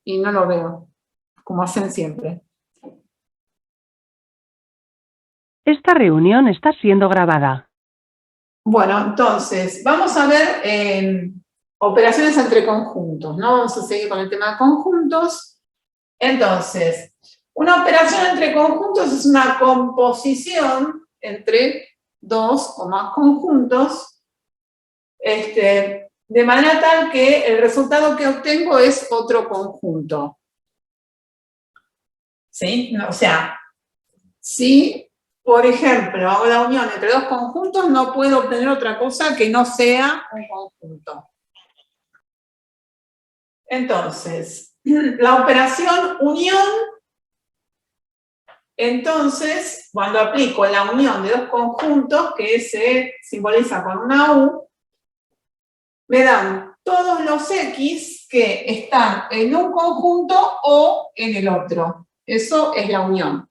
y no lo veo, como hacen siempre. Esta reunión está siendo grabada. Bueno, entonces, vamos a ver operaciones entre conjuntos, ¿no? Vamos a seguir con el tema de conjuntos. Entonces, una operación entre conjuntos es una composición entre dos o más conjuntos, de manera tal que el resultado que obtengo es otro conjunto. ¿Sí? O sea, si, por ejemplo, hago la unión entre dos conjuntos, no puedo obtener otra cosa que no sea un conjunto. Entonces, la operación unión, entonces, cuando aplico la unión de dos conjuntos, que se simboliza con una U, me dan todos los X que están en un conjunto o en el otro. Eso es la unión.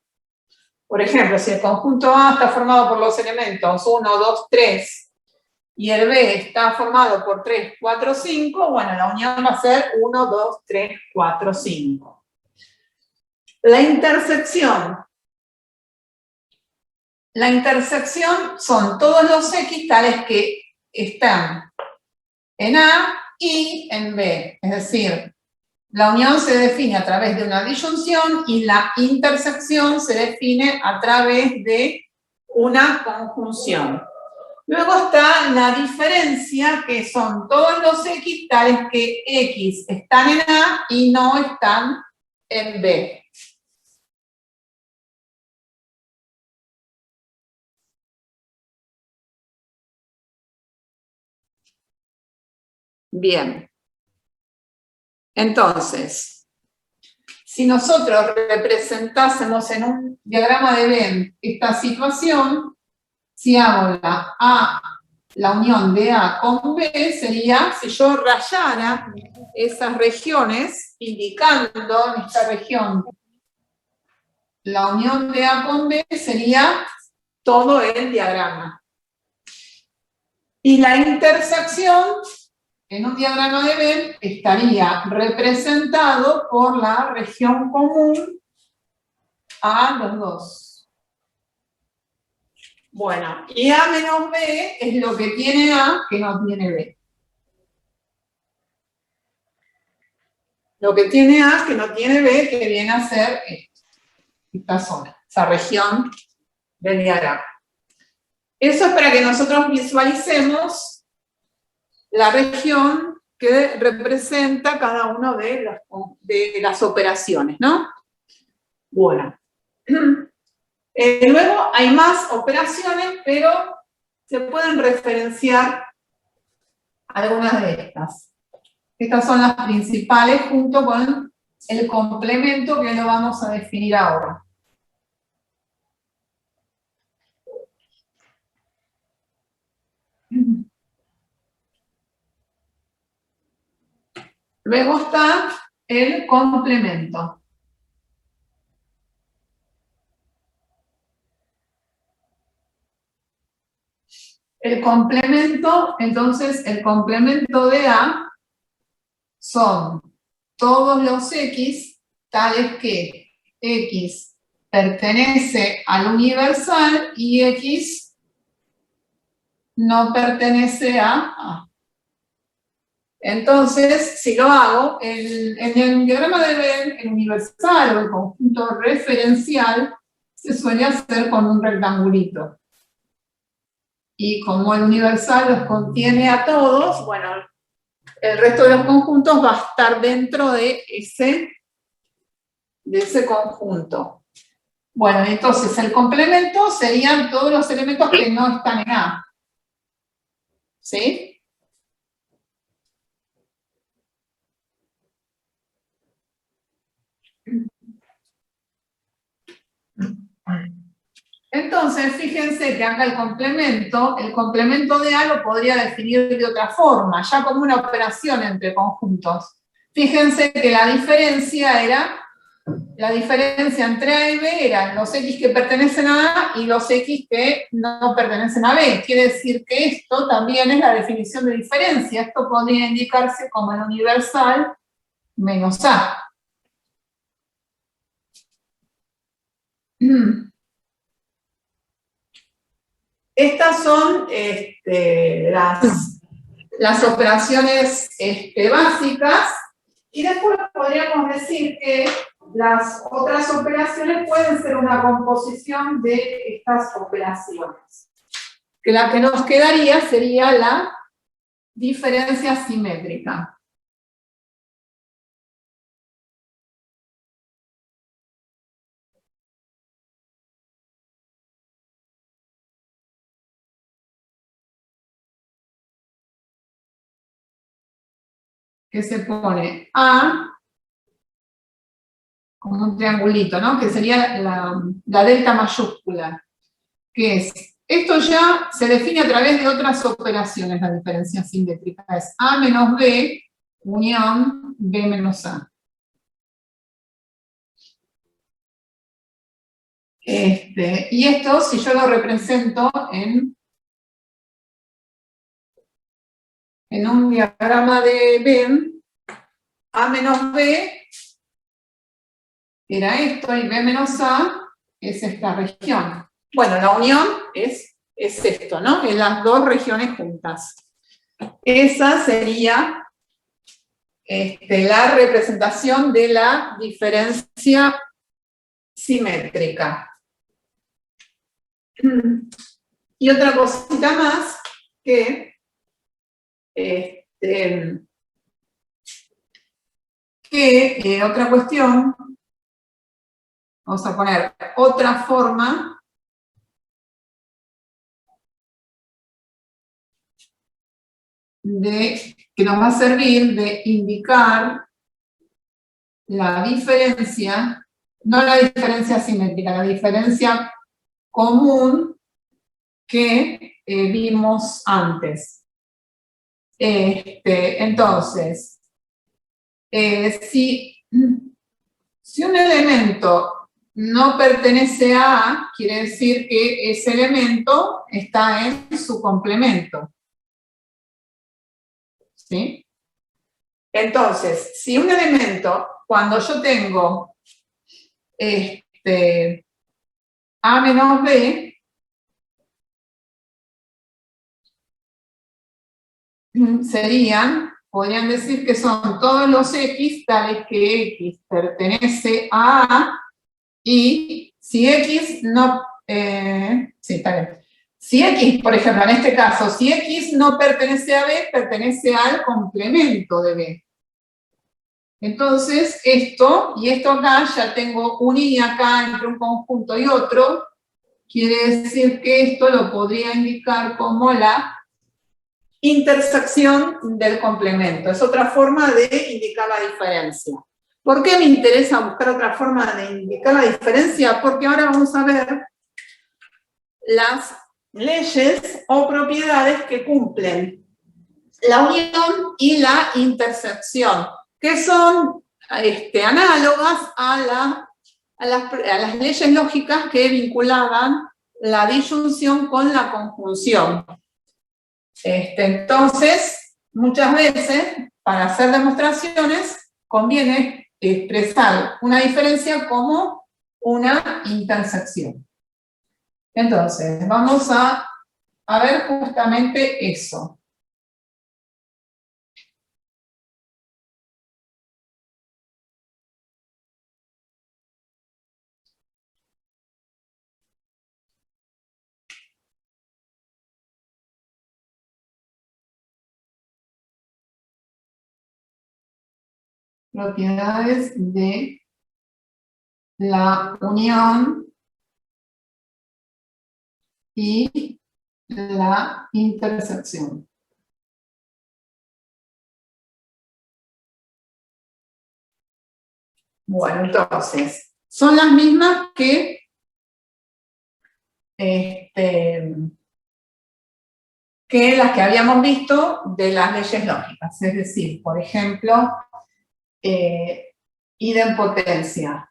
Por ejemplo, si el conjunto A está formado por los elementos 1, 2, 3, y el B está formado por 3, 4, 5, bueno, la unión va a ser 1, 2, 3, 4, 5. La intersección. La intersección son todos los X tales que están en A y en B. Es decir, la unión se define a través de una disyunción y la intersección se define a través de una conjunción. Luego está la diferencia, que son todos los X tales que X están en A y no están en B. Bien. Entonces, si nosotros representásemos en un diagrama de Venn esta situación, si hago la unión de A con B, sería si yo rayara esas regiones, indicando en esta región la unión de A con B, sería todo el diagrama. Y la intersección en un diagrama de Venn estaría representado por la región común a los dos. Bueno, y A menos B es lo que tiene A que no tiene B. Lo que tiene A que no tiene B, que viene a ser esta zona, esa región del diagrama. Eso es para que nosotros visualicemos la región que representa cada una de las operaciones, ¿no? Bueno. Luego hay más operaciones, pero se pueden referenciar algunas de estas. Estas son las principales junto con el complemento que lo vamos a definir ahora. Luego está el complemento. El complemento, entonces, el complemento de A son todos los X tales que X pertenece al universal y X no pertenece a A. Entonces, si lo hago, en el diagrama de Venn, el universal o el conjunto referencial se suele hacer con un rectangulito. Y como el universal los contiene a todos, bueno, el resto de los conjuntos va a estar dentro de ese conjunto. Bueno, entonces el complemento serían todos los elementos que no están en A. ¿Sí? Entonces, fíjense que acá el complemento de A lo podría definir de otra forma, ya como una operación entre conjuntos. Fíjense que la diferencia entre A y B eran los X que pertenecen a A y los X que no pertenecen a B. Quiere decir que esto también es la definición de diferencia. Esto podría indicarse como el universal menos A. Estas son las operaciones básicas, y después podríamos decir que las otras operaciones pueden ser una composición de estas operaciones. Que la que nos quedaría sería la diferencia simétrica. Que se pone A como un triangulito, ¿no? Que sería la delta mayúscula, que es, esto ya se define a través de otras operaciones, la diferencia simétrica, es A menos B unión B menos A. Y esto, si yo lo represento en un diagrama de Venn, A menos B era esto, y B menos A es esta región. Bueno, la unión es esto, ¿no? Es las dos regiones juntas. Esa sería la representación de la diferencia simétrica. Y otra cosita más, que otra cuestión, vamos a poner otra forma que nos va a servir de indicar la diferencia, no la diferencia simétrica, la diferencia común que vimos antes. Entonces, si un elemento no pertenece a A, quiere decir que ese elemento está en su complemento. ¿Sí? Entonces, si un elemento, cuando yo tengo A menos B, podrían decir que son todos los X tales que X pertenece a A, y si X no, sí, está bien. Si X, por ejemplo, en este caso, si X no pertenece a B, pertenece al complemento de B. Entonces, esto y esto acá, ya tengo un I acá entre un conjunto y otro, quiere decir que esto lo podría indicar como la intersección del complemento. Es otra forma de indicar la diferencia. ¿Por qué me interesa buscar otra forma de indicar la diferencia? Porque ahora vamos a ver las leyes o propiedades que cumplen la unión y la intersección, que son análogas a las leyes lógicas que vinculaban la disyunción con la conjunción. Entonces, muchas veces, para hacer demostraciones, conviene expresar una diferencia como una intersección. Entonces, vamos a ver justamente eso. Propiedades de la unión y la intersección. Bueno, entonces, son las mismas que las que habíamos visto de las leyes lógicas. Es decir, por ejemplo, idempotencia.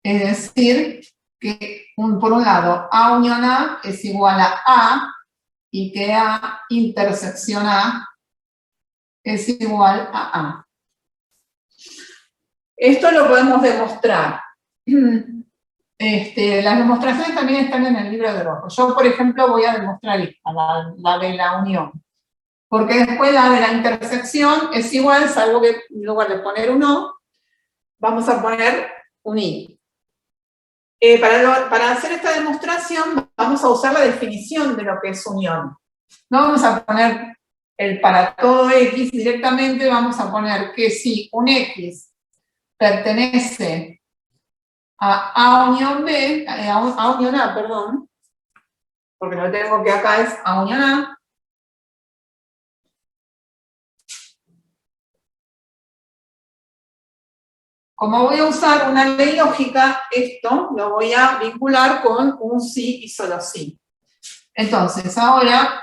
Es decir, que por un lado, A unión A es igual a A, y que A intersección A es igual a A. Esto lo podemos demostrar. Las demostraciones también están en el libro de Rojo. Yo, por ejemplo, voy a demostrar esta, la de la unión. Porque después la de la intersección es igual, salvo que en lugar de poner un O, vamos a poner un I. Para hacer esta demostración vamos a usar la definición de lo que es unión. No vamos a poner el para todo X directamente, vamos a poner que si un X pertenece a A unión B, a unión A, perdón, porque lo tengo que acá es A unión A, como voy a usar una ley lógica, esto lo voy a vincular con un sí y solo sí. Entonces, ahora,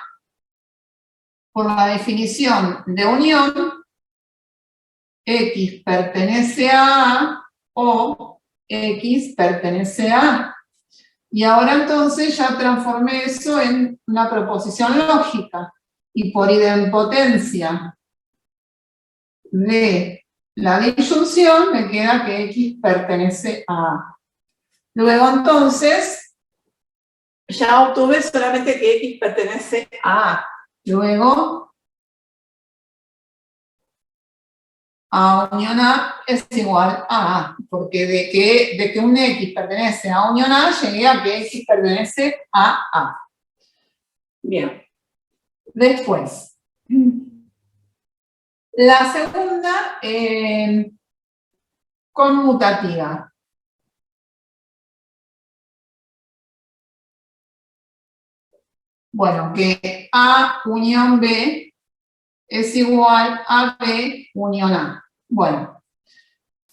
por la definición de unión, X pertenece a A o X pertenece a A. Y ahora entonces ya transformé eso en una proposición lógica. Y por idempotencia de la disyunción me queda que X pertenece a A. Luego entonces ya obtuve solamente que X pertenece a A. Luego A unión A es igual a A, porque de que un X pertenece a unión A, llegué a que X pertenece a A. Bien. Después, la segunda conmutativa. Bueno, que A unión B es igual a B unión A. Bueno,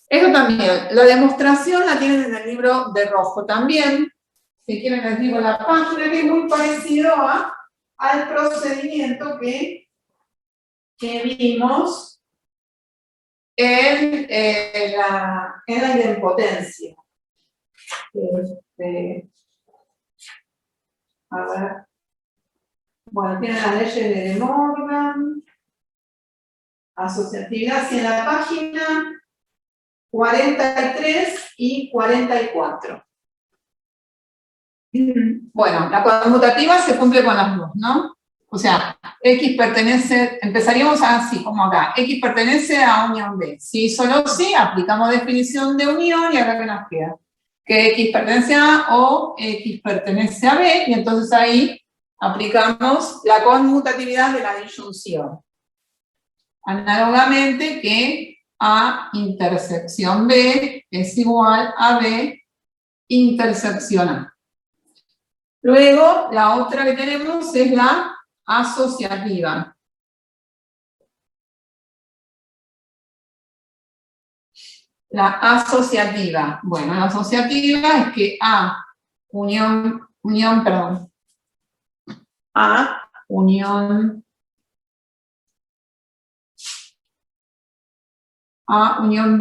eso también, la demostración la tienen en el libro de Rojo también. Si quieren les digo la página, que es muy parecido al procedimiento que vimos en la idempotencia. A ver. Bueno, tiene las leyes de De Morgan, asociatividad, y en la página 43 y 44. Bueno, la conmutativa se cumple con las dos, ¿no? O sea, X pertenece, empezaríamos así, como acá, X pertenece a unión B. Si solo sí, aplicamos definición de unión y acá que nos queda. Que X pertenece a A o X pertenece a B, y entonces ahí aplicamos la conmutatividad de la disyunción. Análogamente que A intersección B es igual a B intersección A. Luego, la otra que tenemos es la asociativa. La asociativa. Bueno, la asociativa es que A unión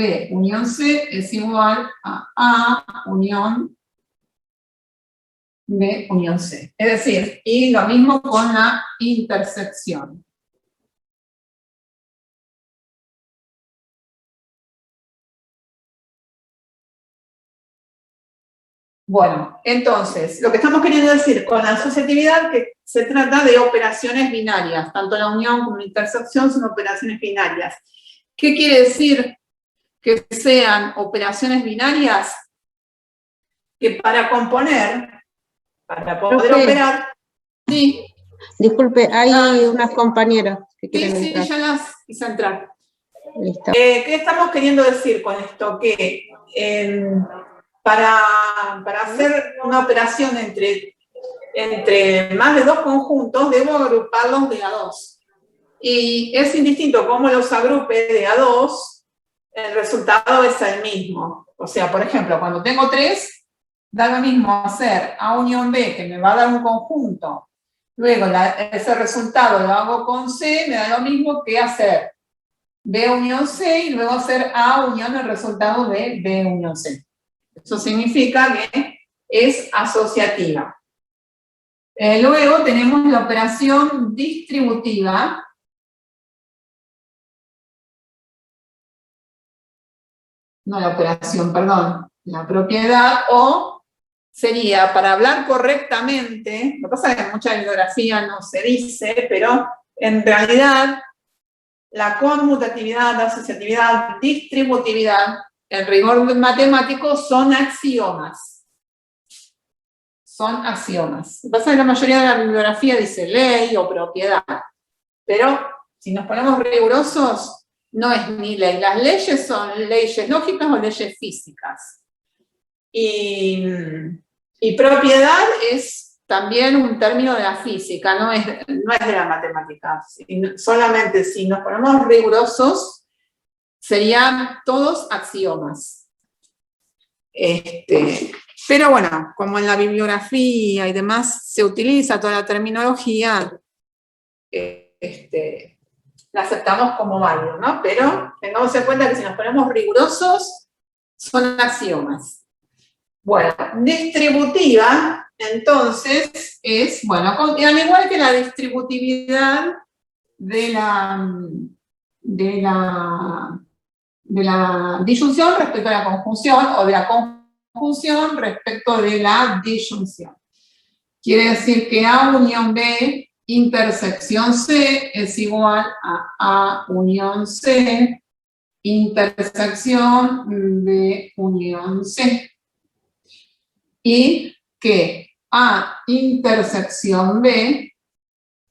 B, unión C es igual a A unión B, unión C. Es decir, y lo mismo con la intersección. Bueno, entonces, lo que estamos queriendo decir con la asociatividad es que se trata de operaciones binarias, tanto la unión como la intersección son operaciones binarias. ¿Qué quiere decir que sean operaciones binarias? Que para componer, para poder operar, sí. Disculpe, hay unas compañeras que quieren entrar. Sí, ya las hice entrar. Listo. ¿Qué estamos queriendo decir con esto? Que para hacer una operación entre más de dos conjuntos, debo agruparlos de a dos. Y es indistinto cómo los agrupe de a dos, el resultado es el mismo. O sea, por ejemplo, cuando tengo 3, da lo mismo hacer A unión B, que me va a dar un conjunto. Luego, ese resultado lo hago con C, me da lo mismo que hacer B unión C y luego hacer A unión el resultado de B unión C. Eso significa que es asociativa. Luego tenemos la operación distributiva. no la operación, perdón, la propiedad, o sería, para hablar correctamente, lo que pasa es que en mucha bibliografía no se dice, pero en realidad la conmutatividad, la asociatividad, distributividad, el rigor matemático son axiomas. Son axiomas. Lo que pasa es que la mayoría de la bibliografía dice ley o propiedad, pero si nos ponemos rigurosos, no es ni ley. Las leyes son leyes lógicas o leyes físicas. Y propiedad es también un término de la física, no es de la matemática. Solamente si nos ponemos rigurosos, serían todos axiomas. Pero bueno, como en la bibliografía y demás se utiliza toda la terminología, la aceptamos como válido, ¿no? Pero tengamos en cuenta que si nos ponemos rigurosos, son axiomas. Bueno, distributiva, entonces, es, bueno, al igual que la distributividad de la disyunción respecto a la conjunción, o de la conjunción respecto de la disyunción. Quiere decir que A unión B intersección C es igual a A unión C intersección B unión C. Y que A intersección B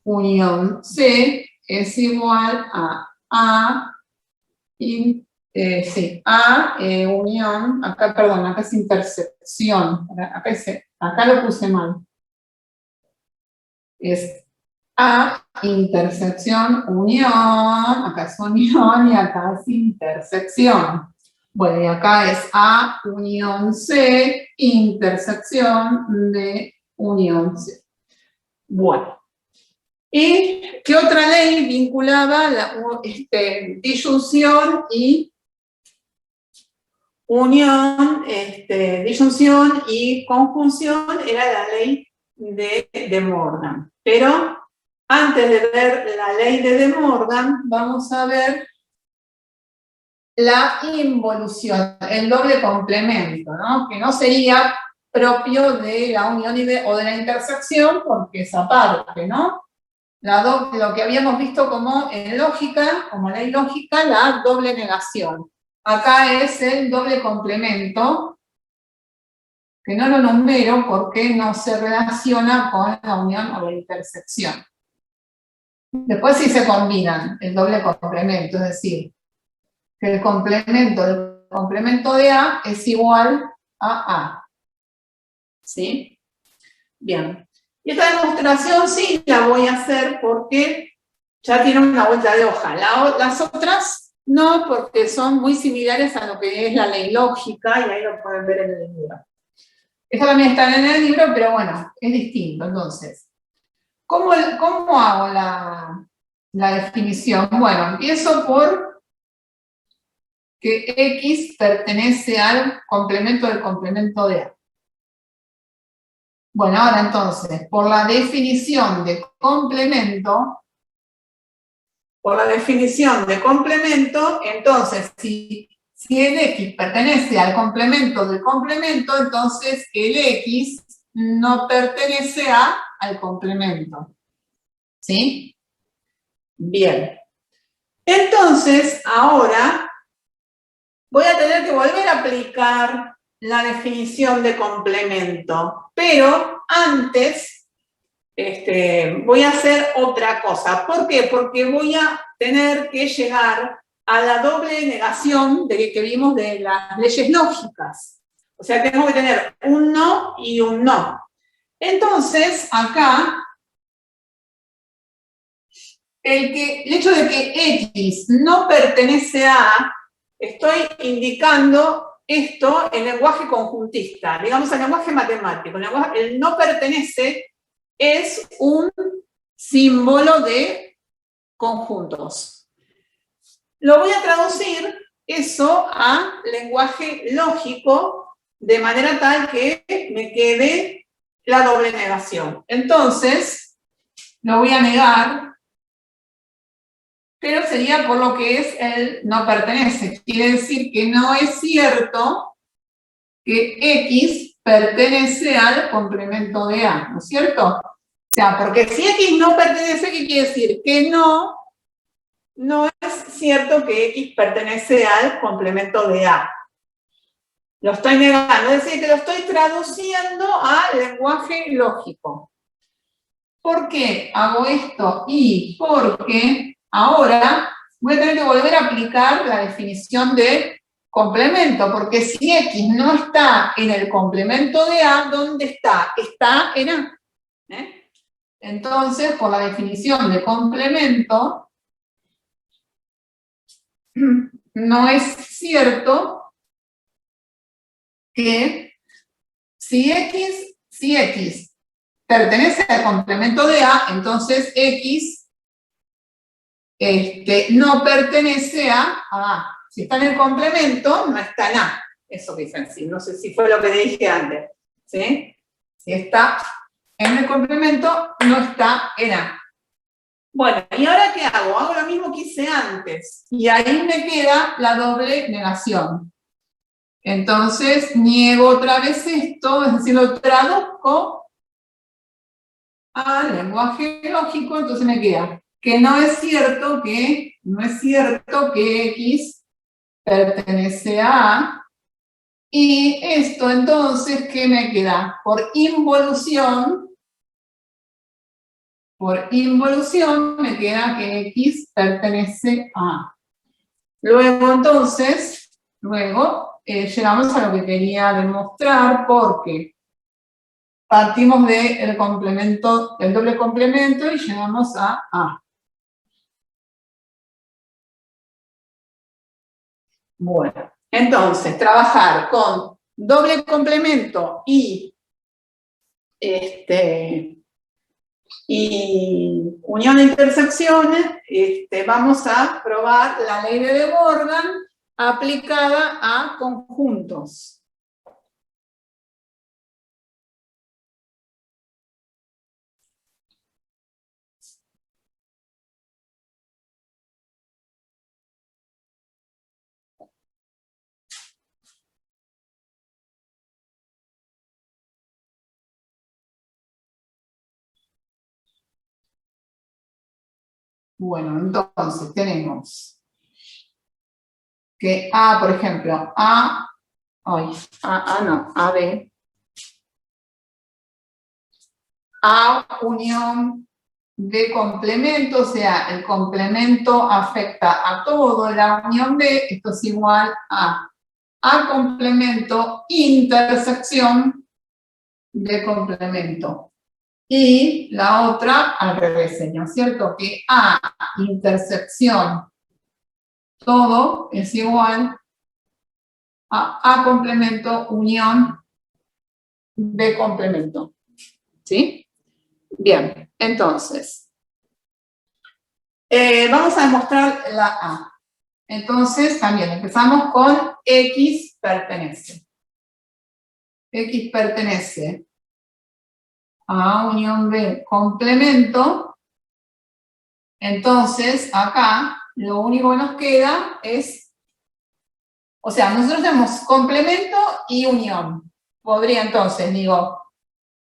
unión C es igual a A unión, acá, perdón, acá es intersección, acá lo puse mal. Es A intersección unión, acá es unión y acá es intersección. Bueno, y acá es A unión C, intersección de unión C. Bueno. ¿Y qué otra ley vinculaba la disyunción y unión, disyunción y conjunción? Era la ley de De Morgan. Pero antes de ver la ley de De Morgan, vamos a ver la involución, el doble complemento, ¿no? Que no sería propio de la unión o de la intersección, porque es aparte, ¿no? Lo que habíamos visto como en lógica, como ley lógica, la doble negación. Acá es el doble complemento, que no lo numero porque no se relaciona con la unión o la intersección. Después sí se combinan el doble complemento, es decir, que el complemento del complemento de A es igual a A. ¿Sí? Bien. Y esta demostración sí la voy a hacer porque ya tiene una vuelta de hoja. Las otras no, porque son muy similares a lo que es la ley lógica, y ahí lo pueden ver en el libro. Esto también está en el libro, pero bueno, es distinto. Entonces, ¿cómo hago la definición? Bueno, empiezo por que X pertenece al complemento del complemento de A. Bueno, ahora entonces, por la definición de complemento, entonces, si el X pertenece al complemento del complemento, entonces el X no pertenece al complemento. ¿Sí? Bien. Entonces, ahora voy a tener que volver a aplicar la definición de complemento, pero antes voy a hacer otra cosa. ¿Por qué? Porque voy a tener que llegar a la doble negación que vimos de las leyes lógicas. O sea, tengo que tener un no y un no. Entonces, acá, el hecho de que X no pertenece a, estoy indicando esto en lenguaje conjuntista, digamos en lenguaje matemático. El no pertenece es un símbolo de conjuntos. Lo voy a traducir eso a lenguaje lógico de manera tal que me quede la doble negación. Entonces, lo voy a negar pero sería por lo que es el no pertenece. Quiere decir que no es cierto que X pertenece al complemento de A, ¿no es cierto? O sea, porque si X no pertenece, ¿qué quiere decir? Que no es cierto que X pertenece al complemento de A. Lo estoy negando, es decir, que lo estoy traduciendo a lenguaje lógico. ¿Por qué hago esto? Y porque ahora voy a tener que volver a aplicar la definición de complemento, porque si X no está en el complemento de A, ¿dónde está? Está en A. Entonces, por la definición de complemento, no es cierto que si X pertenece al complemento de A, entonces X no pertenece a A. Si está en el complemento, no está en A. Eso dicen, sí. No sé si fue lo que dije antes. ¿Sí? Si está en el complemento, no está en A. Bueno, ¿y ahora qué hago? Hago lo mismo que hice antes. Y ahí me queda la doble negación. Entonces, niego otra vez esto, es decir, lo traduzco al lenguaje lógico, entonces me queda que no es cierto que X pertenece a A, y esto entonces, ¿qué me queda? Por involución me queda que X pertenece a A. Luego entonces, llegamos a lo que quería demostrar, porque partimos del complemento, del doble complemento, y llegamos a A. Bueno, entonces, trabajar con doble complemento y unión de intersecciones, vamos a probar la ley de De Morgan aplicada a conjuntos. Bueno, entonces tenemos que A, por ejemplo, AB, A unión de complemento, o sea, el complemento afecta a todo, la unión B, esto es igual a complemento intersección de complemento. Y la otra al revés, ¿no es cierto? Que A intersección todo es igual a complemento unión de complemento. ¿Sí? Bien, entonces, vamos a demostrar la A. Entonces, también empezamos con X pertenece. X pertenece a unión B complemento. Entonces, acá, lo único que nos queda es, o sea, nosotros tenemos complemento y unión. Podría entonces, digo,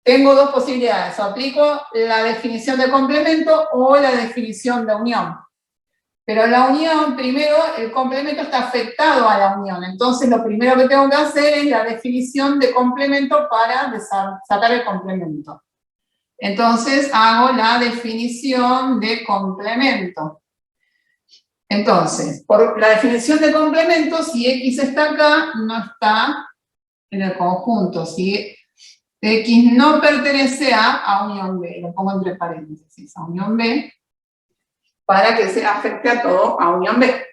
tengo dos posibilidades, o aplico la definición de complemento o la definición de unión. Pero la unión, primero, el complemento está afectado a la unión. Entonces, lo primero que tengo que hacer es la definición de complemento para sacar el complemento. Entonces, hago la definición de complemento. Entonces, por la definición de complemento, si X está acá, no está en el conjunto. Si X no pertenece a unión B, lo pongo entre paréntesis, a unión B, para que se afecte a todo a unión B.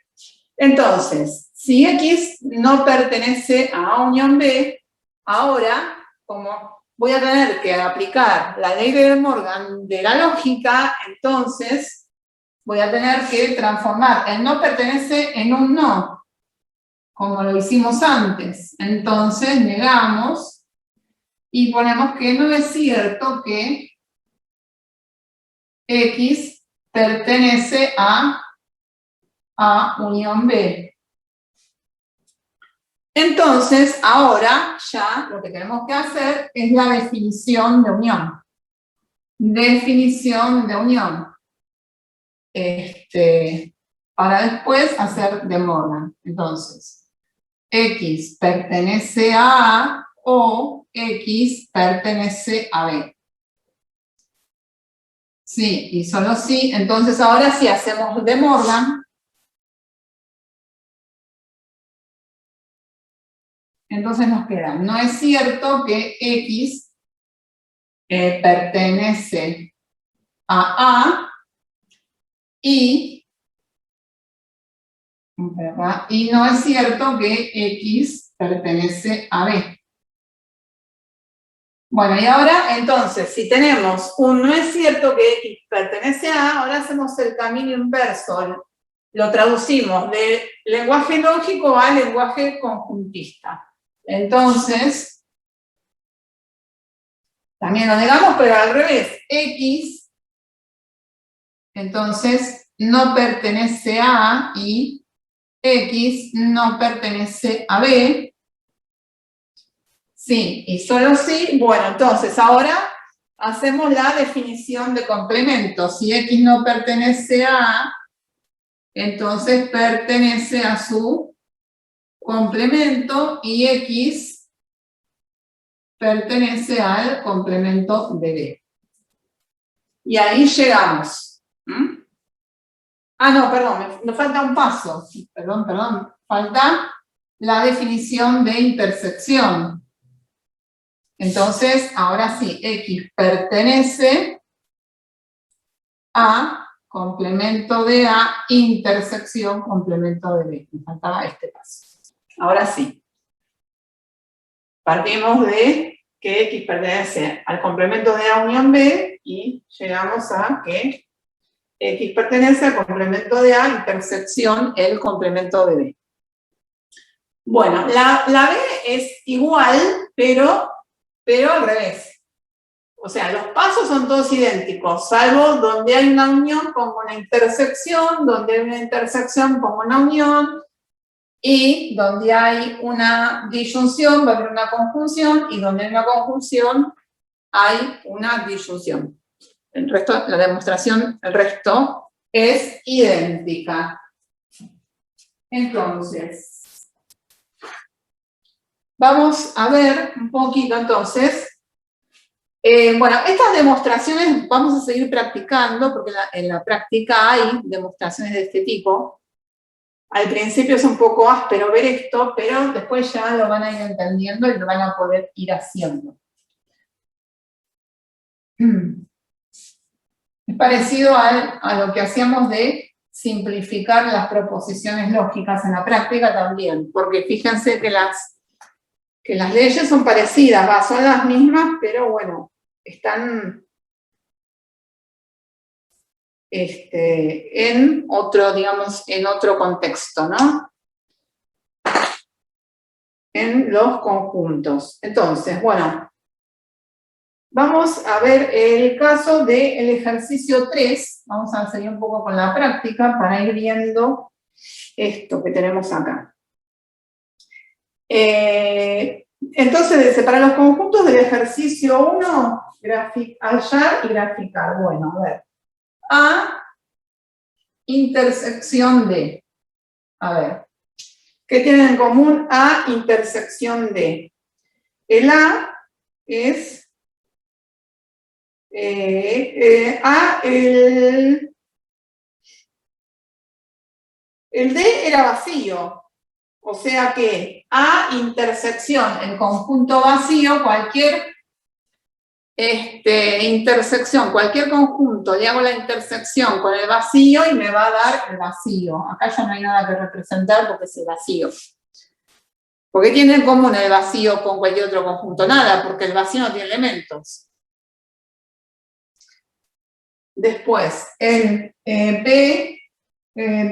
Entonces, si X no pertenece a unión B, ahora, como voy a tener que aplicar la ley de De Morgan de la lógica, entonces voy a tener que transformar el no pertenece en un no, como lo hicimos antes. Entonces, negamos y ponemos que no es cierto que X pertenece a A unión B. Entonces, ahora ya lo que tenemos que hacer es la definición de unión. Definición de unión. Para después hacer De Morgan. Entonces, X pertenece a A o X pertenece a B. Sí, y solo sí. Entonces, ahora sí hacemos De Morgan. Entonces nos queda, no es cierto que X pertenece a A y no es cierto que X pertenece a B. Bueno, y ahora, entonces, si tenemos un no es cierto que X pertenece a A, ahora hacemos el camino inverso, lo traducimos de lenguaje lógico a lenguaje conjuntista. Entonces, también lo negamos, pero al revés, X, entonces, no pertenece a A y X no pertenece a B. Sí, y solo sí. Bueno, entonces ahora hacemos la definición de complemento. Si X no pertenece a A, entonces pertenece a su complemento y X pertenece al complemento de B. Y ahí llegamos. Ah, no, perdón, me falta un paso. Perdón. Falta la definición de intersección. Entonces, ahora sí, X pertenece a complemento de A, intersección, complemento de B. Me faltaba este paso. Ahora sí. Partimos de que X pertenece al complemento de A unión B y llegamos a que X pertenece al complemento de A, intersección, el complemento de B. Bueno, la B es igual, pero al revés. O sea, los pasos son todos idénticos, salvo donde hay una unión pongo una intersección, donde hay una intersección pongo una unión, y donde hay una disyunción va a haber una conjunción, y donde hay una conjunción hay una disyunción. El resto, la demostración, el resto es idéntica. Entonces, vamos a ver un poquito entonces. Bueno, estas demostraciones vamos a seguir practicando, porque en la práctica hay demostraciones de este tipo. Al principio es un poco áspero ver esto, pero después ya lo van a ir entendiendo y lo van a poder ir haciendo. Es parecido a lo que hacíamos de simplificar las proposiciones lógicas en la práctica también, porque fíjense que las leyes son parecidas, son las mismas, pero bueno, están en otro, digamos, en otro contexto, ¿no? En los conjuntos. Entonces, bueno, vamos a ver el caso del ejercicio 3. Vamos a seguir un poco con la práctica para ir viendo esto que tenemos acá. Entonces, dice, para los conjuntos del ejercicio 1, hallar y graficar. Bueno, a ver. A intersección D. A ver. ¿Qué tienen en común A intersección D? El A es el D era vacío. O sea que A intersección, el conjunto vacío, cualquier intersección, cualquier conjunto, le hago la intersección con el vacío y me va a dar el vacío. Acá ya no hay nada que representar porque es el vacío. ¿Por qué tiene en común el vacío con cualquier otro conjunto? Nada, porque el vacío no tiene elementos. Después, el B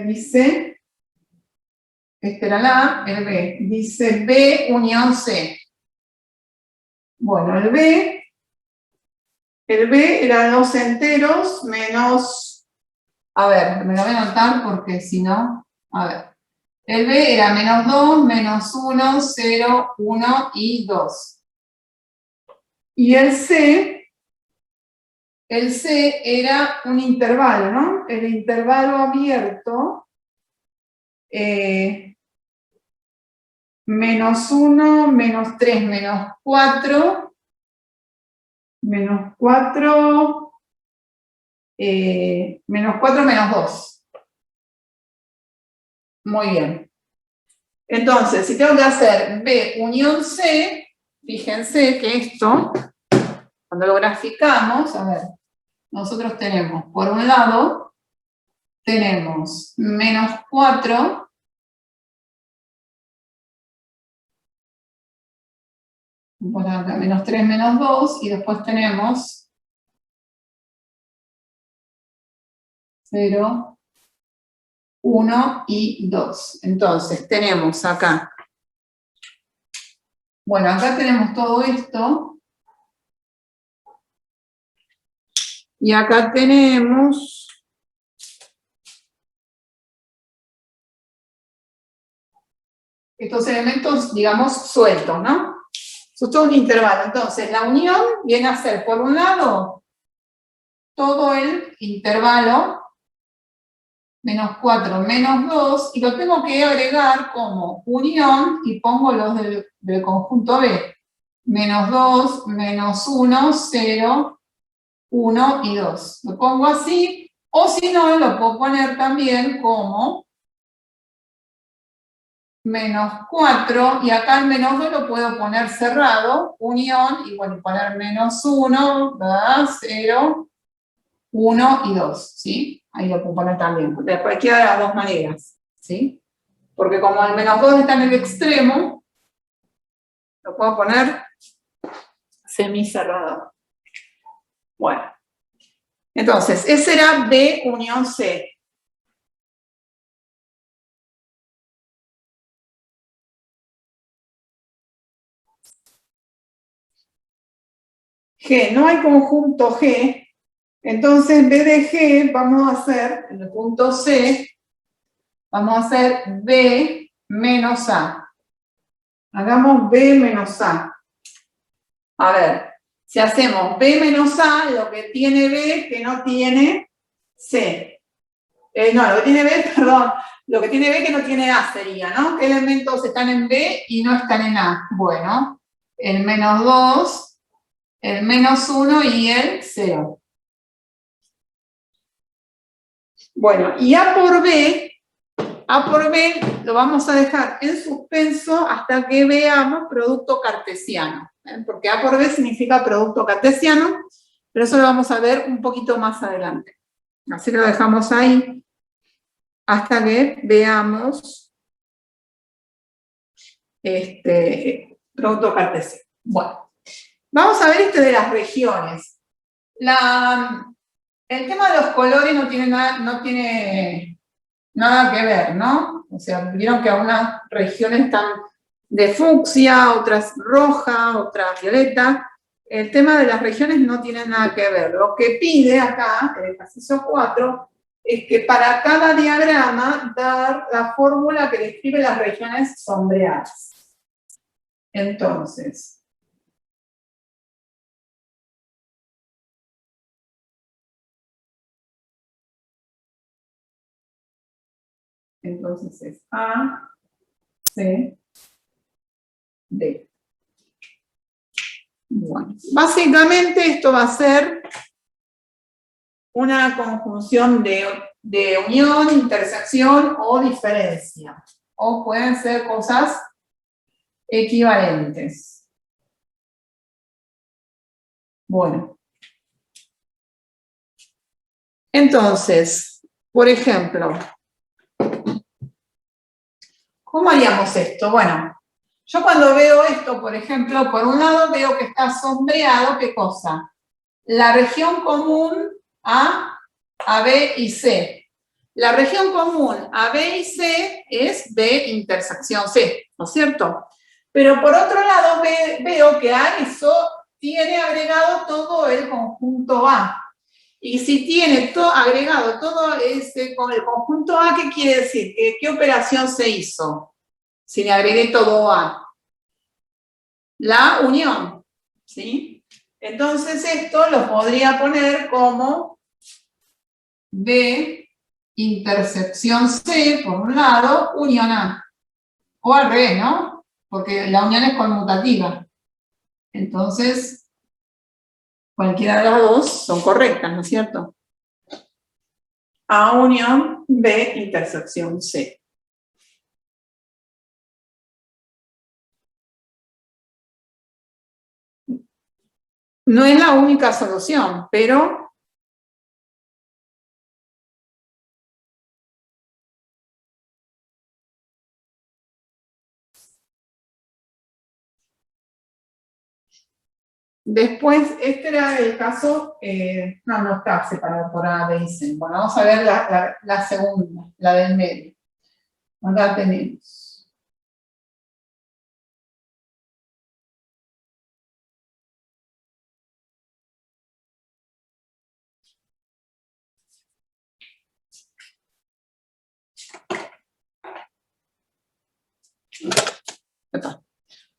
dice, este era la A, el B, dice B unión C. Bueno, el B eran los enteros menos, a ver, me lo voy a anotar porque si no, A ver. El B era menos 2, menos 1, 0, 1 y 2. Y el C era un intervalo, ¿no? El intervalo abierto, menos 1, menos 3, menos 4, menos 4, menos 4, menos 2. Muy bien. Entonces, si tengo que hacer B unión C, fíjense que esto, cuando lo graficamos, a ver, nosotros tenemos, por un lado, tenemos menos 4, por acá, menos 3, menos 2, y después tenemos 0, 1 y 2. Entonces, tenemos acá, bueno, acá tenemos todo esto, y acá tenemos estos elementos, digamos, sueltos, ¿no? Eso es todo un intervalo. Entonces, la unión viene a ser, por un lado, todo el intervalo, menos 4, menos 2, y lo tengo que agregar como unión, y pongo los del conjunto B. Menos 2, menos 1, 0, 1 y 2. Lo pongo así, o si no, lo puedo poner también como menos 4, y acá el menos 2 lo puedo poner cerrado, unión, y bueno, poner menos 1, ¿verdad? 0, 1 y 2, ¿sí? Ahí lo puedo poner también, de cualquiera de las dos maneras, ¿sí? Porque como el menos 2 está en el extremo, lo puedo poner semicerrado. Bueno. Entonces, ese era B unión C. G, no hay conjunto G, entonces en vez de G vamos a hacer, en el punto C, vamos a hacer B menos A. Hagamos B menos A. A ver, si hacemos B menos A, lo que tiene B que no tiene C. No, lo que tiene B, perdón, lo que tiene B que no tiene A sería, ¿no? ¿Qué elementos están en B y no están en A? Bueno, el menos 2, el menos 1 y el 0. Bueno, y A por B lo vamos a dejar en suspenso hasta que veamos producto cartesiano. Porque A por B significa producto cartesiano, pero eso lo vamos a ver un poquito más adelante. Así que lo dejamos ahí hasta que veamos producto cartesiano. Bueno, vamos a ver de las regiones. El tema de los colores no tiene nada que ver, ¿no? O sea, vieron que algunas regiones están de fucsia, otras roja, otras violeta. El tema de las regiones no tiene nada que ver. Lo que pide acá, en el ejercicio 4, es que para cada diagrama dar la fórmula que describe las regiones sombreadas. Entonces, es A, C, D. Bueno, básicamente esto va a ser una conjunción de unión, intersección o diferencia. O pueden ser cosas equivalentes. Bueno. Entonces, por ejemplo, ¿cómo haríamos esto? Bueno, yo cuando veo esto, por ejemplo, por un lado veo que está sombreado, ¿qué cosa? La región común A, B y C. La región común A, B y C es B intersección C, ¿no es cierto? Pero por otro lado veo que a eso tiene agregado todo el conjunto A. Y si tiene todo, agregado todo ese con el conjunto A, ¿qué quiere decir? ¿Qué operación se hizo? Si le agregué todo A. La unión, ¿sí? Entonces esto lo podría poner como B intersección C, por un lado, unión A. O al revés, ¿no? Porque la unión es conmutativa. Entonces, cualquiera de las dos son correctas, ¿no es cierto? A unión B intersección C. No es la única solución, pero después, este era el caso, no está separado por A, B y C. Bueno, vamos a ver la segunda, la del medio. Acá tenemos.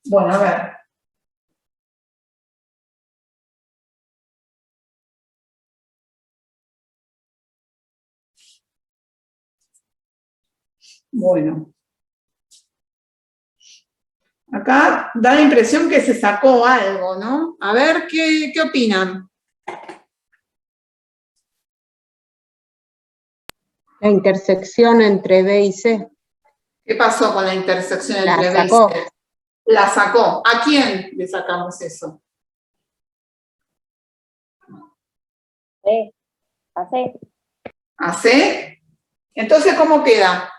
Bueno, a ver. Bueno. Acá da la impresión que se sacó algo, ¿no? A ver, ¿qué opinan? La intersección entre B y C. ¿Qué pasó con la intersección entre B y sacó. C? La sacó. ¿A quién le sacamos eso? C, a C. ¿A C? Entonces, ¿cómo queda?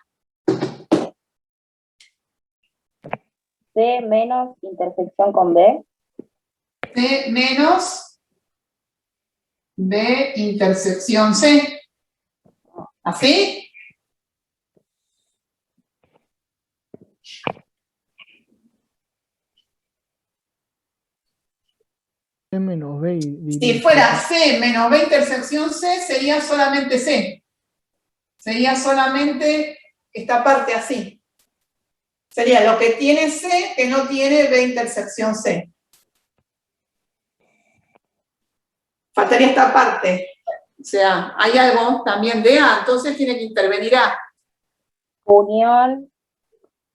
C menos intersección con B. C menos B intersección C. ¿Así? C menos B. Si fuera C menos B intersección C, sería solamente C. Sería solamente esta parte así. Sería lo que tiene C que no tiene B intersección C. Faltaría esta parte. O sea, hay algo también de A, entonces tiene que intervenir A. Unión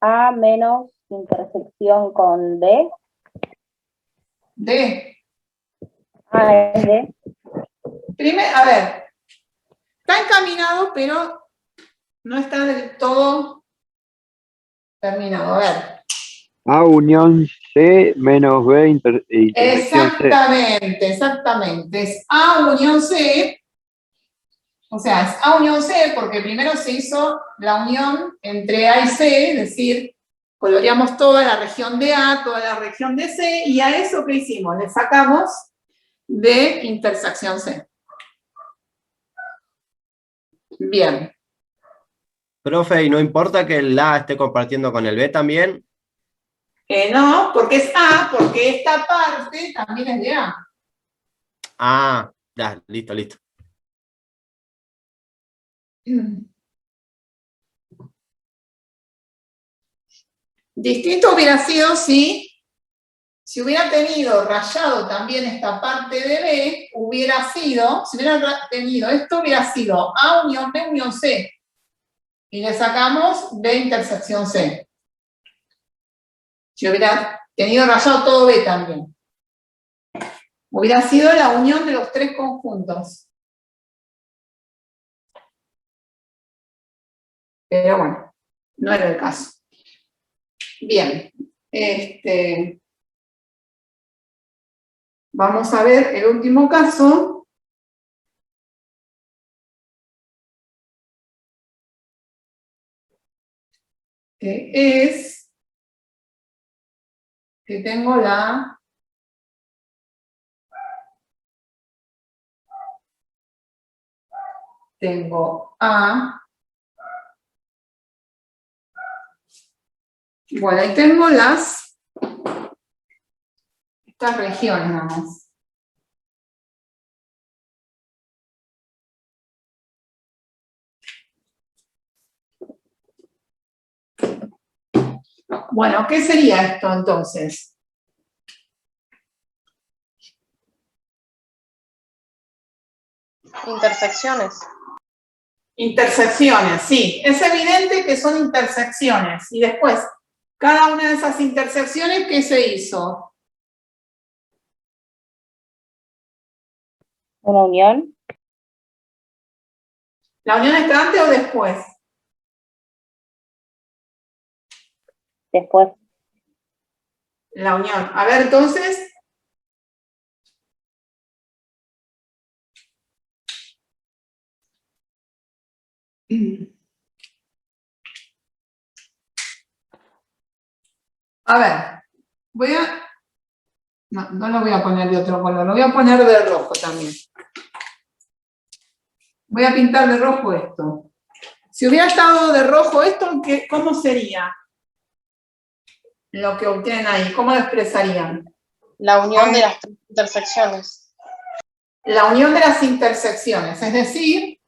A menos intersección con D. D. A es D. Primero, a ver, está encaminado, pero no está del todo terminado. A ver. A unión C menos B intersección C. Exactamente. Es A unión C. O sea, es A unión C porque primero se hizo la unión entre A y C, es decir, coloreamos toda la región de A, toda la región de C, y a eso ¿qué hicimos? Le sacamos de intersección C. Bien. Profe, ¿y no importa que el A esté compartiendo con el B también? No, porque es A, porque esta parte también es de A. Ah, ya, listo, listo. Distinto hubiera sido si hubiera tenido rayado también esta parte de B, hubiera sido, si hubiera tenido, esto hubiera sido A unión B unión C. Y le sacamos B intersección C. Si hubiera tenido rayado todo B también. Hubiera sido la unión de los tres conjuntos. Pero bueno, no era el caso. Bien. Vamos a ver el último caso. Que es que tengo tengo A. Bueno, ahí tengo estas regiones nada más. Bueno, ¿qué sería esto entonces? Intersecciones. Intersecciones, sí. Es evidente que son intersecciones. Y después, cada una de esas intersecciones, ¿qué se hizo? Una unión. ¿La unión está antes o después? Después. La unión. A ver, entonces. A ver, voy a... No lo voy a poner de otro color, lo voy a poner de rojo también. Voy a pintar de rojo esto. Si hubiera estado de rojo esto, ¿cómo sería lo que obtienen ahí? ¿Cómo lo expresarían? La unión de las intersecciones. La unión de las intersecciones, es decir,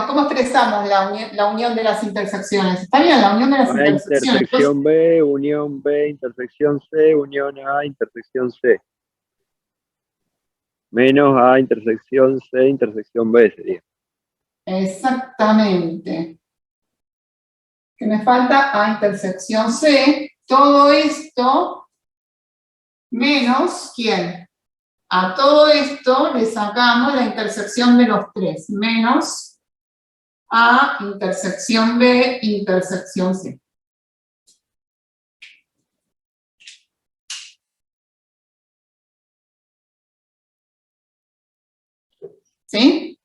¿cómo expresamos la unión de las intersecciones? ¿Está bien? La unión de las A intersecciones. intersección B, unión B, intersección C, unión A, intersección C. Menos A, intersección C, intersección B sería. Exactamente. Que me falta A intersección C. Todo esto menos, ¿quién? A todo esto le sacamos la intersección de los tres. Menos A intersección B, intersección C. ¿Sí?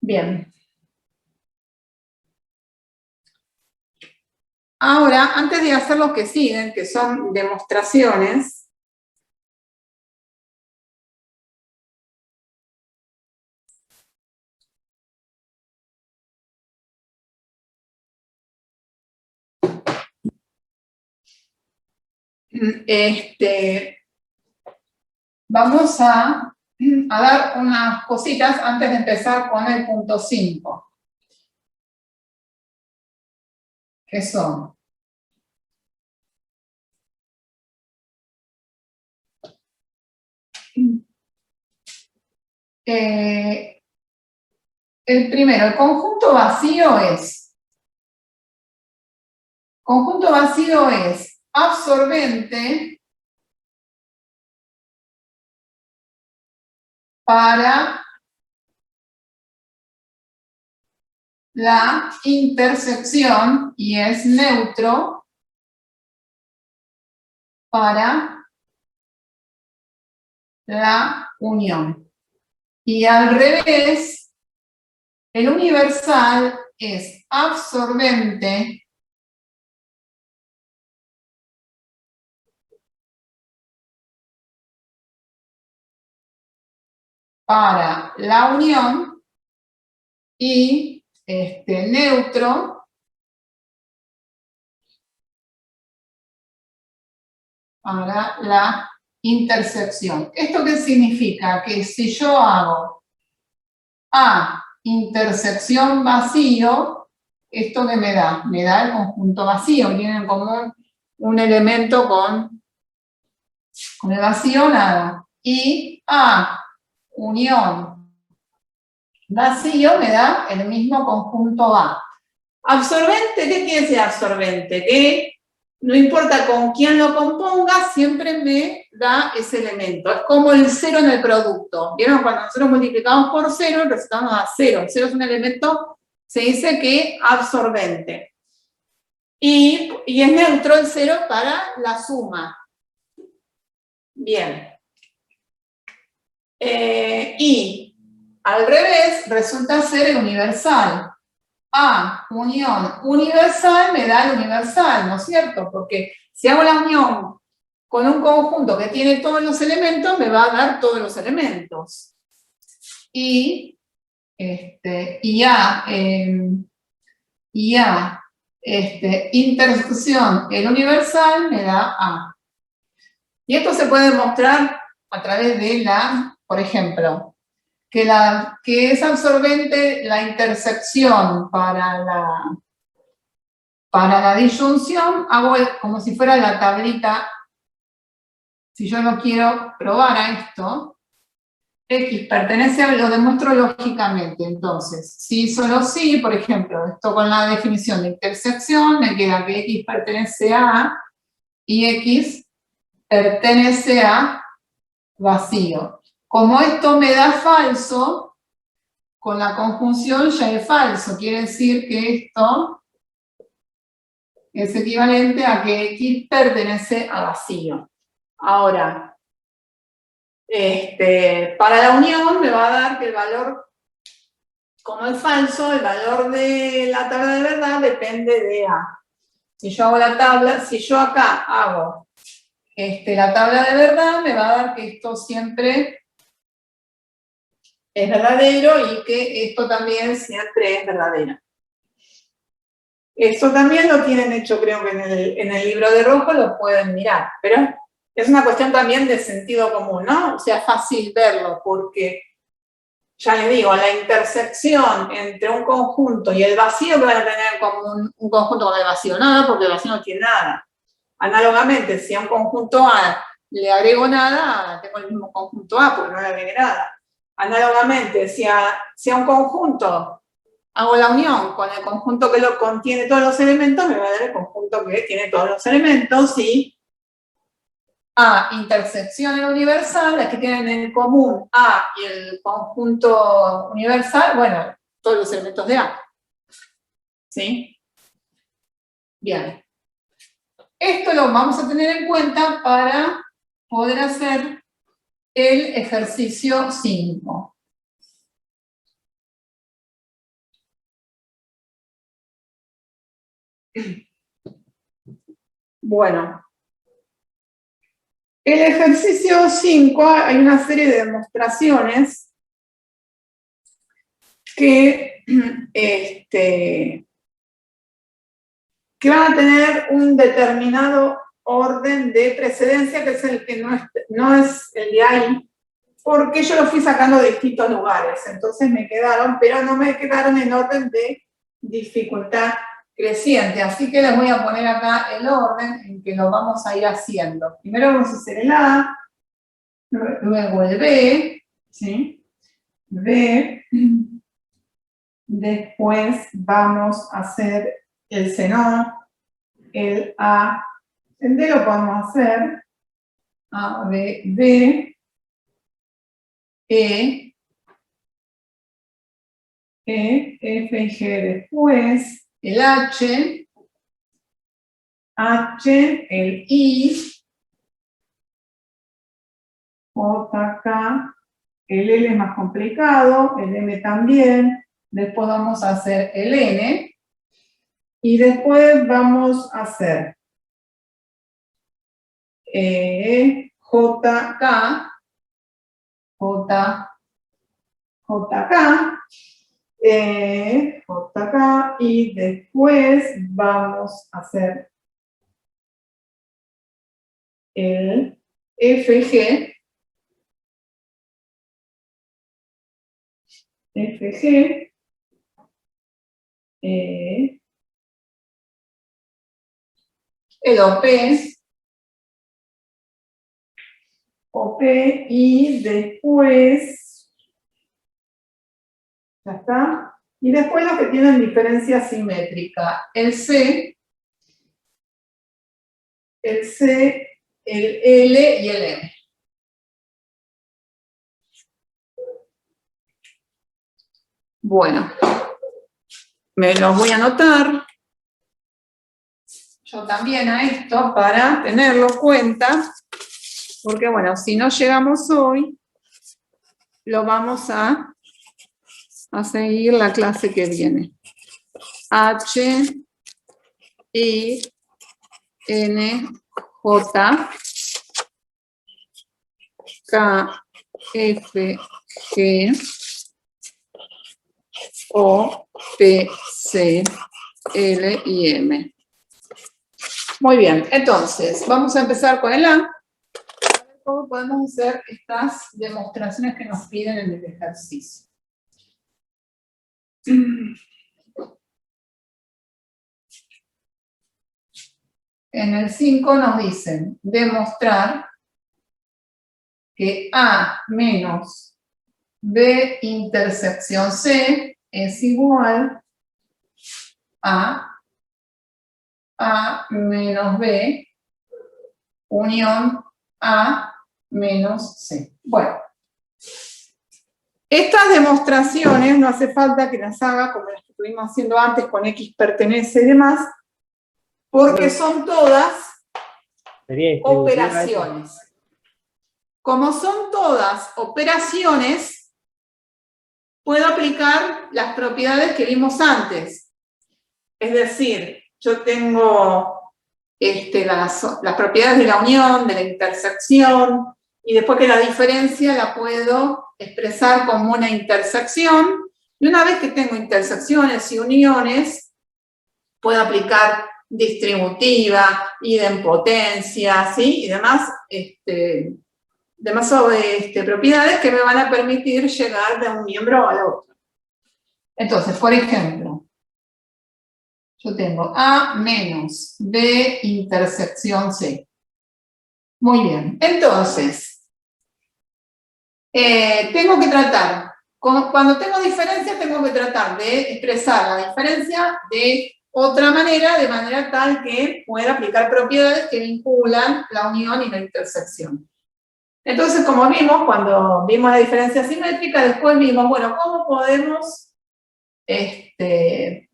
Bien. Ahora, antes de hacer lo que siguen, que son demostraciones, vamos a dar unas cositas antes de empezar con el punto 5. ¿Qué son? El primero, el conjunto vacío es absorbente para la intersección y es neutro para la unión. Y al revés, el universal es absorbente para la unión y neutro para la intersección. ¿Esto qué significa? Que si yo hago A intersección vacío, ¿esto qué me da? Me da el conjunto vacío, tienen como un elemento con el vacío nada. Y A unión vacío me da el mismo conjunto A. Absorbente, ¿qué quiere decir absorbente? Que no importa con quién lo componga, siempre me da ese elemento. Es como el cero en el producto. ¿Vieron? Cuando nosotros multiplicamos por cero, el resultado nos da cero. El cero es un elemento, se dice que absorbente. Y es neutro el cero para la suma. Bien. Y al revés resulta ser el universal. A unión universal me da el universal, ¿no es cierto? Porque si hago la unión con un conjunto que tiene todos los elementos, me va a dar todos los elementos. Y intersección, el universal me da A. Y esto se puede demostrar a través de por ejemplo, que es absorbente la intersección para la disyunción, hago como si fuera la tablita. Si yo no quiero probar a esto, X pertenece a, lo demuestro lógicamente. Entonces, si solo sí, por ejemplo, esto con la definición de intersección, me queda que X pertenece a y X pertenece a vacío. Como esto me da falso, con la conjunción ya es falso. Quiere decir que esto es equivalente a que X pertenece a vacío. Ahora, para la unión me va a dar que el valor, como es falso, el valor de la tabla de verdad depende de A. Si yo hago la tabla, si yo acá hago la tabla de verdad, me va a dar que esto siempre es verdadero y que esto también siempre es verdadero. Esto también lo tienen hecho, creo que en el libro de Rojo lo pueden mirar, pero es una cuestión también de sentido común, ¿no? O sea, fácil verlo, porque, ya les digo, la intersección entre un conjunto y el vacío, que van a tener en común un conjunto con el vacío, nada, porque el vacío no tiene nada. Análogamente, si a un conjunto A le agrego nada, tengo el mismo conjunto A, porque no le agregué nada. Análogamente, si a un conjunto hago la unión con el conjunto que lo contiene todos los elementos, me va a dar el conjunto que tiene todos los elementos, y A, intersección en universal, las que tienen en común A y el conjunto universal, bueno, todos los elementos de A. ¿Sí? Bien. Esto lo vamos a tener en cuenta para poder hacer el ejercicio 5. Bueno. El ejercicio 5, hay una serie de demostraciones que van a tener un determinado orden de precedencia, que es el que no es el de ahí, porque yo lo fui sacando de distintos lugares, entonces me quedaron, pero no me quedaron en orden de dificultad creciente, así que les voy a poner acá el orden en que lo vamos a ir haciendo. Primero vamos a hacer el A, luego el B, ¿sí? B, después vamos a hacer el C no, el A, el D lo podemos hacer, A, B, D, E, F y G después, el H, el I, J, K, el L es más complicado, el M también, después vamos a hacer el N, y después vamos a hacer JK, JK, y después vamos a hacer el FG, el OP, y después, ya está, y después los que tienen diferencia simétrica, el C, el L y el M. Bueno, me los voy a anotar. Yo también a esto para tenerlo en cuenta, porque bueno, si no llegamos hoy, lo vamos a seguir la clase que viene. H, I, N, J, K, F, G, O, P, C, L y M. Muy bien, entonces, vamos a empezar con el A. cómo podemos hacer estas demostraciones que nos piden en el ejercicio. En el 5 nos dicen demostrar que A menos B intersección C es igual a A menos B unión A menos C. Bueno, estas demostraciones no hace falta que las haga como las que estuvimos haciendo antes con X pertenece y demás, porque son todas operaciones. Como son todas operaciones, puedo aplicar las propiedades que vimos antes. Es decir, yo tengo las propiedades de la unión, de la intersección, y después que la diferencia la puedo expresar como una intersección. Y una vez que tengo intersecciones y uniones, puedo aplicar distributiva, idempotencia, ¿sí? Y demás, propiedades que me van a permitir llegar de un miembro al otro. Entonces, por ejemplo, yo tengo A menos B intersección C. Muy bien. Entonces, tengo que tratar, cuando tengo diferencia, tengo que tratar de expresar la diferencia de otra manera, de manera tal que pueda aplicar propiedades que vinculan la unión y la intersección. Entonces, como vimos, cuando vimos la diferencia simétrica, después vimos, bueno, ¿cómo podemos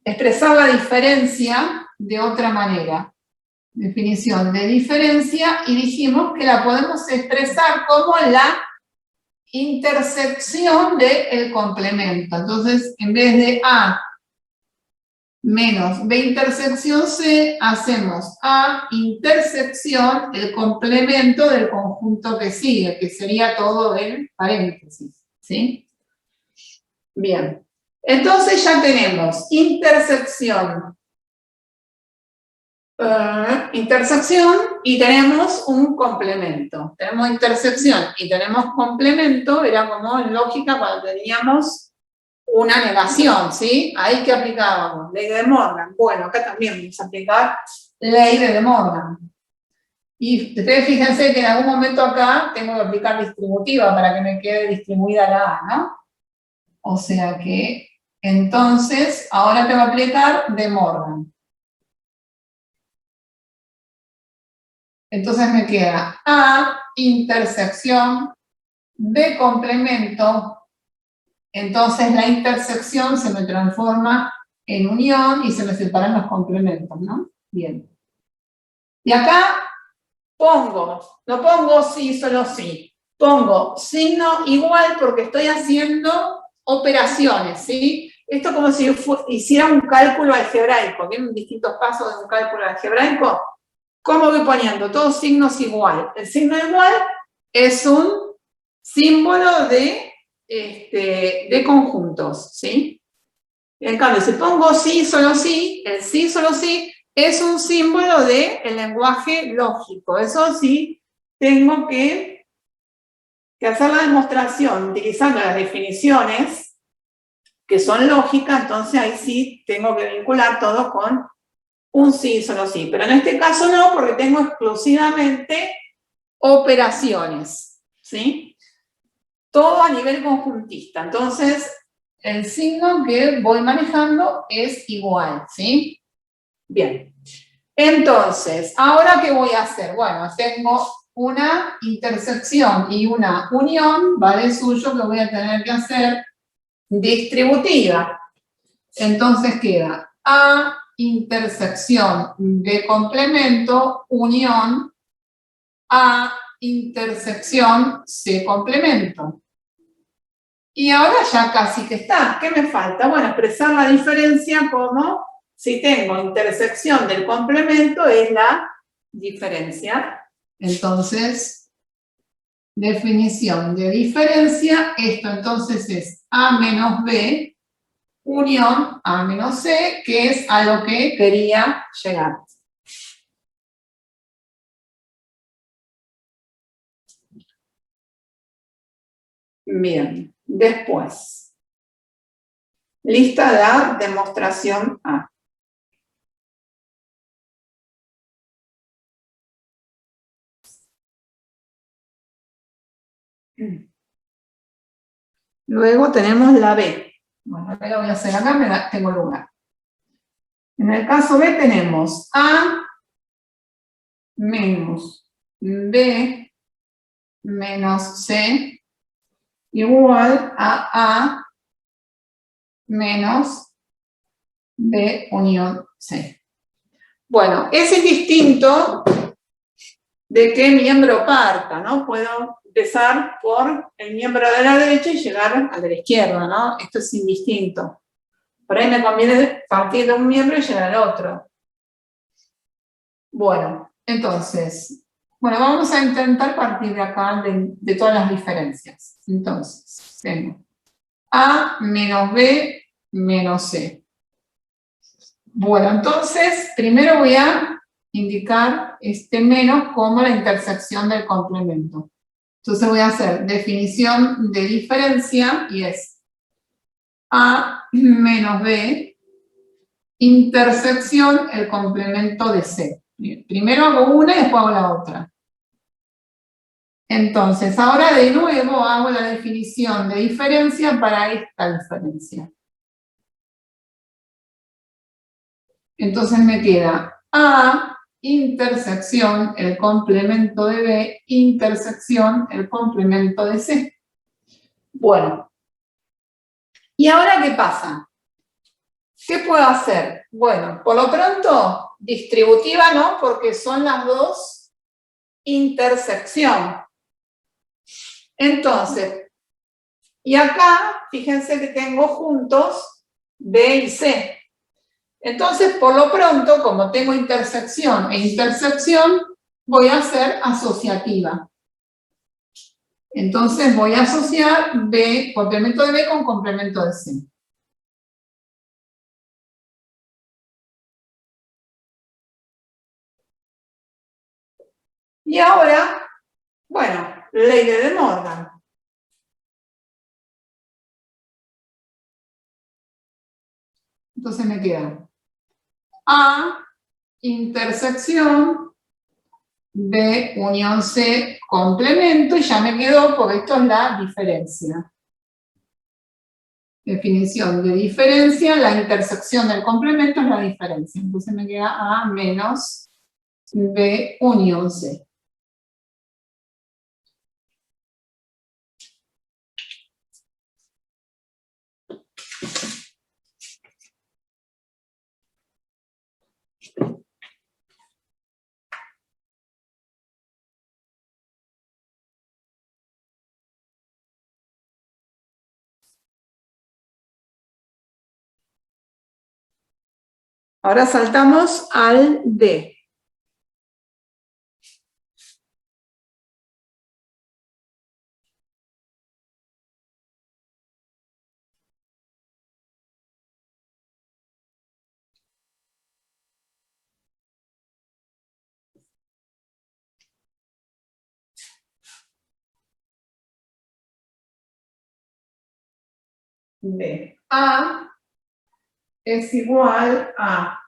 expresar la diferencia de otra manera? Definición de diferencia, y dijimos que la podemos expresar como la intersección del complemento. Entonces, en vez de A menos B intersección C, hacemos A intersección el complemento del conjunto que sigue, que sería todo el paréntesis, ¿sí? Bien. Entonces ya tenemos intersección y tenemos un complemento. Tenemos intersección y tenemos complemento, era como en lógica cuando teníamos una negación, ¿sí? Ahí que aplicábamos, ley de Morgan. Bueno, acá también vamos a aplicar ley de Morgan. Y ustedes fíjense que en algún momento acá tengo que aplicar distributiva para que me quede distribuida la A, ¿no? O sea que, entonces, ahora te voy a aplicar de Morgan. Entonces me queda A intersección B complemento. Entonces la intersección se me transforma en unión y se me separan los complementos, ¿no? Bien. Y acá no pongo sí, solo sí. Pongo signo igual porque estoy haciendo operaciones, ¿sí? Esto como si hiciera un cálculo algebraico. ¿Tienen distintos pasos de un cálculo algebraico? ¿Cómo voy poniendo? Todos signos igual. El signo igual es un símbolo de conjuntos, ¿sí? En cambio, si pongo sí, solo sí, el sí, solo sí, es un símbolo del lenguaje lógico. Eso sí, tengo que hacer la demostración utilizando las definiciones que son lógicas, entonces ahí sí tengo que vincular todo con un sí, solo sí. Pero en este caso no, porque tengo exclusivamente operaciones, ¿sí? Todo a nivel conjuntista. Entonces, el signo que voy manejando es igual, ¿sí? Bien. Entonces, ¿ahora qué voy a hacer? Bueno, tengo una intersección y una unión, ¿vale? Suyo que voy a tener que hacer distributiva. Entonces queda A intersección de complemento, unión, A intersección C complemento. Y ahora ya casi que está. ¿Qué me falta? Bueno, expresar la diferencia como si tengo intersección del complemento es la diferencia. Entonces, definición de diferencia, esto entonces es A menos B unión A menos C, que es a lo que quería llegar. Bien, después. Lista de la demostración A. Luego tenemos la B. Bueno, la B la voy a hacer acá, tengo lugar. En el caso B tenemos A menos B menos C igual a A menos B unión C. Bueno, es indistinto de qué miembro parta, ¿no? Puedo empezar por el miembro de la derecha y llegar al de la izquierda, ¿no? Esto es indistinto. Por ahí me conviene partir de un miembro y llegar al otro. Bueno, entonces, vamos a intentar partir de acá de todas las diferencias. Entonces, tengo A menos B menos C. Bueno, entonces, primero voy a indicar este menos como la intersección del complemento. Entonces voy a hacer definición de diferencia y es A menos B intersección el complemento de C. Primero hago una y después hago la otra. Entonces, ahora de nuevo hago la definición de diferencia para esta diferencia. Entonces me queda A intersección el complemento de B intersección el complemento de C. Bueno, ¿y ahora qué pasa? ¿Qué puedo hacer? Bueno, por lo pronto, distributiva no, porque son las dos intersección. Entonces, y acá, fíjense que tengo juntos B y C. Entonces, por lo pronto, como tengo intersección e intersección, voy a hacer asociativa. Entonces voy a asociar B, complemento de B con complemento de C. Y ahora, bueno, ley de De Morgan. Entonces me queda A intersección B unión C complemento y ya me quedó porque esto es la diferencia. Definición de diferencia, la intersección del complemento es la diferencia. Entonces me queda A menos B unión C. Ahora saltamos al D. D. A es igual a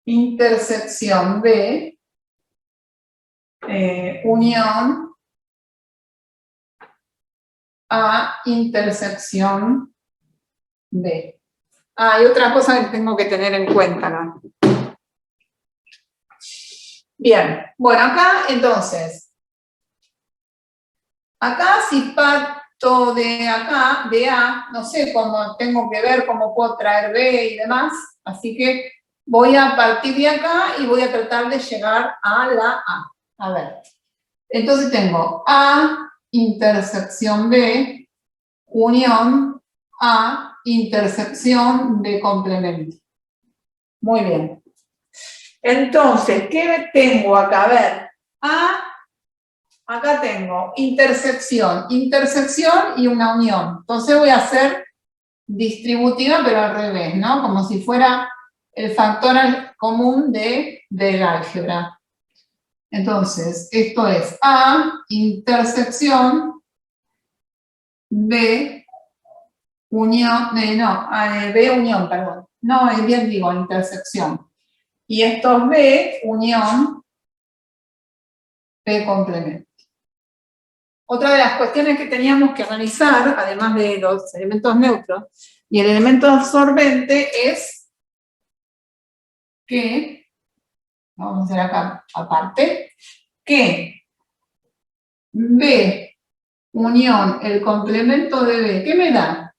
intersección B unión A intersección B. Hay otra cosa que tengo que tener en cuenta, ¿no? Bien, bueno, acá entonces, acá si parto de acá, de A, no sé cómo tengo que ver cómo puedo traer B y demás, así que voy a partir de acá y voy a tratar de llegar a la A. A ver, entonces tengo A intersección B unión A intersección B complemento. Muy bien. Entonces, ¿qué tengo acá? A ver, acá tengo intersección y una unión. Entonces voy a hacer distributiva, pero al revés, ¿no? Como si fuera el factor común del álgebra. Entonces, esto es A intersección B unión, B unión, perdón. No, bien digo, intersección. Y esto es B unión B complemento. Otra de las cuestiones que teníamos que analizar, además de los elementos neutros y el elemento absorbente, es que, vamos a hacer acá aparte, que B unión el complemento de B, ¿qué me da?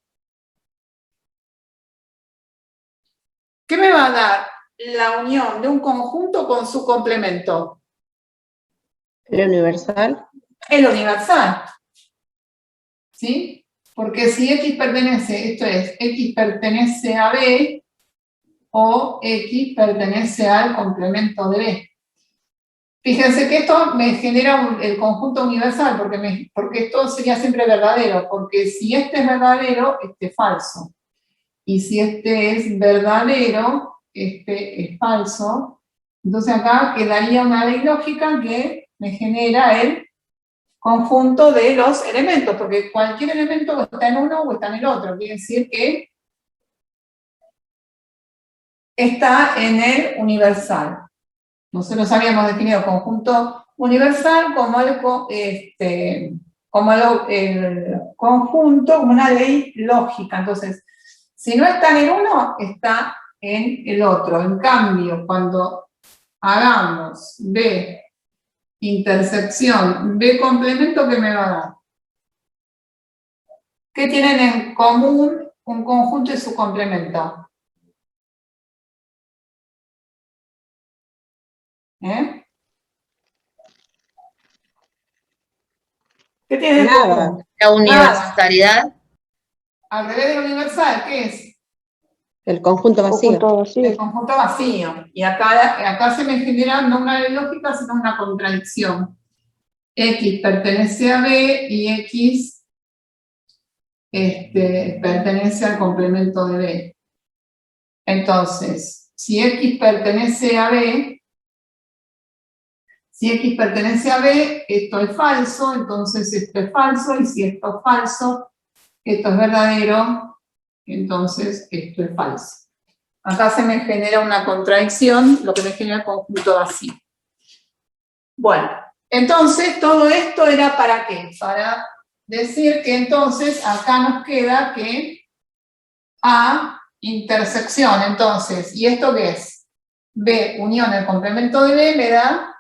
¿Qué me va a dar la unión de un conjunto con su complemento? El universal. El universal. ¿Sí? Porque si X pertenece, esto es, X pertenece a B o X pertenece al complemento de B. Fíjense que esto me genera el conjunto universal, porque esto sería siempre verdadero, porque si este es verdadero, este es falso. Y si este es verdadero, este es falso. Entonces acá quedaría una ley lógica que me genera el conjunto de los elementos, porque cualquier elemento está en uno o está en el otro, quiere decir que está en el universal. Nosotros habíamos definido conjunto universal como el conjunto, como una ley lógica. Entonces, si no está en el uno, está en el otro. En cambio, cuando hagamos B intersección, B complemento, ¿qué me va a dar? ¿Qué tienen en común un conjunto y su complemento? ¿Eh? ¿Qué tienen en Nada. común? La universalidad. Al revés del universal, ¿qué es? El conjunto vacío. El conjunto vacío. Y acá se me genera no una ley lógica, sino una contradicción. X pertenece a B y X pertenece al complemento de B. Entonces, si X pertenece a B, esto es falso, entonces esto es falso, y si esto es falso, esto es verdadero, entonces esto es falso. Acá se me genera una contradicción, lo que me genera el conjunto vacío. Bueno, entonces todo esto era ¿para qué? Para decir que entonces acá nos queda que A intersección, entonces, ¿y esto qué es? B unión el complemento de B me da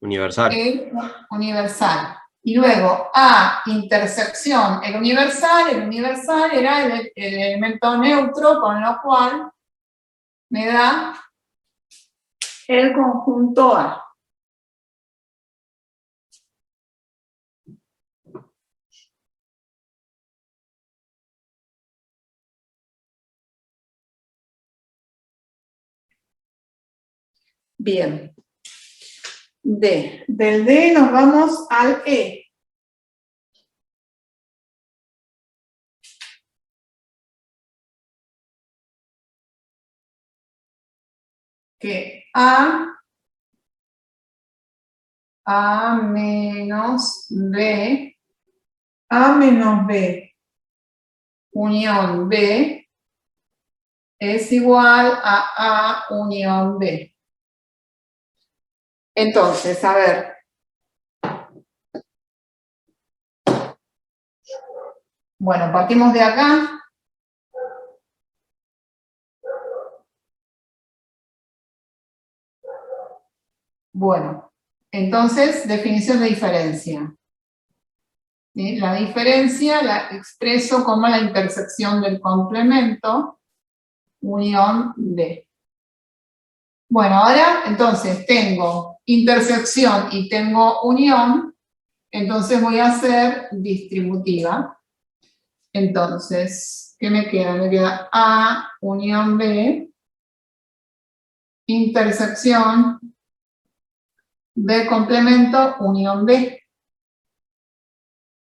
Universal. el universal. Y luego A intersección el universal era el elemento neutro, con lo cual me da el conjunto A. Bien. D. Del D nos vamos al E. Que A menos B, A menos B unión B es igual a A unión B. Entonces, a ver. Bueno, partimos de acá. Bueno, entonces, definición de diferencia. ¿Sí? La diferencia la expreso como la intersección del complemento unión B. Bueno, ahora, entonces, tengo intersección y tengo unión, entonces voy a hacer distributiva. Entonces, ¿qué me queda? Me queda A unión B, intersección, B complemento, unión B.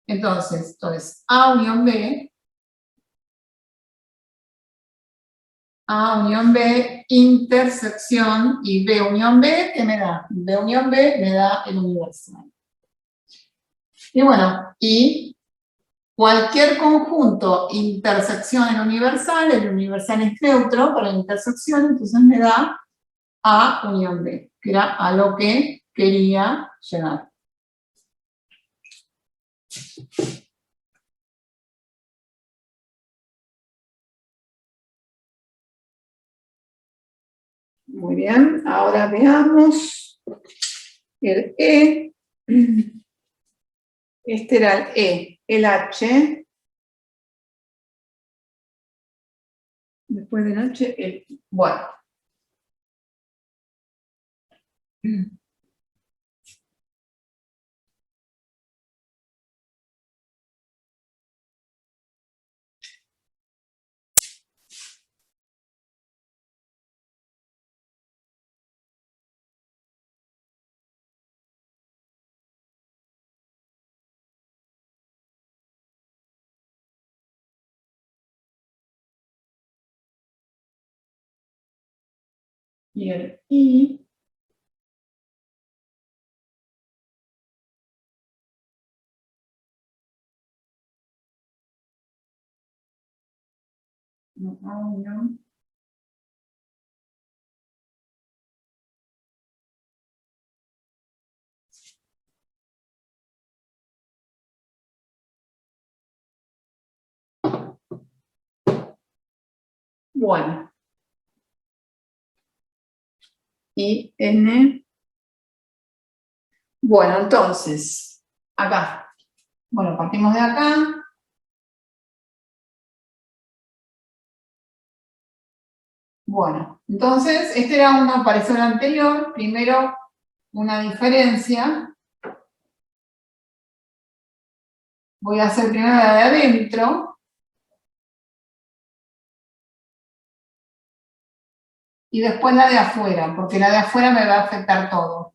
Entonces, esto es A unión B A unión B, intersección, y B unión B, ¿qué me da? B unión B me da el universal. Y bueno, y cualquier conjunto intersección en universal, el universal es neutro para la intersección, entonces me da A unión B, que era a lo que quería llegar. Muy bien, ahora veamos el E. Este era el E, el H. Después del H, el I. Bueno. Y el I. No. Bueno. I, N. Bueno, entonces, acá. Bueno, partimos de acá. Bueno, entonces, este era uno parecido al anterior. Primero, una diferencia. Voy a hacer primero la de adentro. Y después la de afuera, porque la de afuera me va a afectar todo.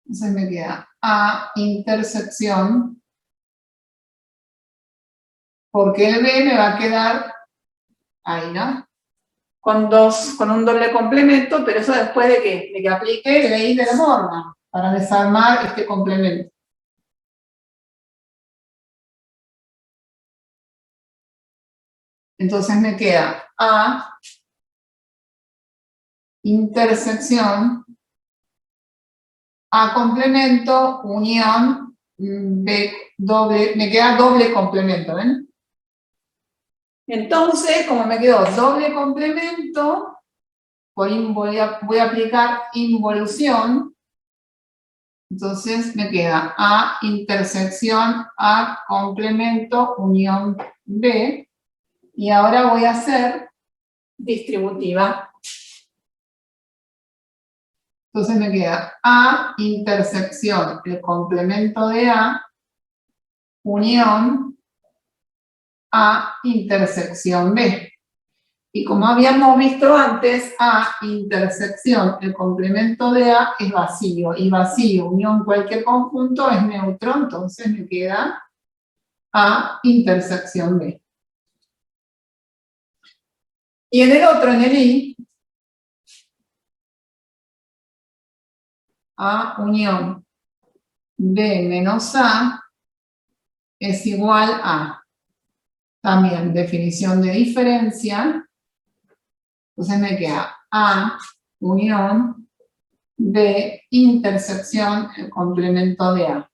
Entonces me queda A intersección, porque el B me va a quedar ahí, ¿no? Con un doble complemento, pero eso después de que aplique ley de la norma, para desarmar este complemento. Entonces me queda A intersección, A complemento, unión, B doble, me queda doble complemento, ¿ven? Entonces, como me quedó doble complemento, voy a aplicar involución. Entonces me queda A intersección, A complemento, unión B. Y ahora voy a hacer distributiva. Entonces me queda A intersección, el complemento de A, unión A intersección B. Y como habíamos visto antes, A intersección, el complemento de A es vacío. Y vacío, unión cualquier conjunto es neutro, entonces me queda A intersección B. Y en el otro, en el I, A unión B menos A es igual a, también, definición de diferencia. Entonces me queda A unión B intersección el complemento de A.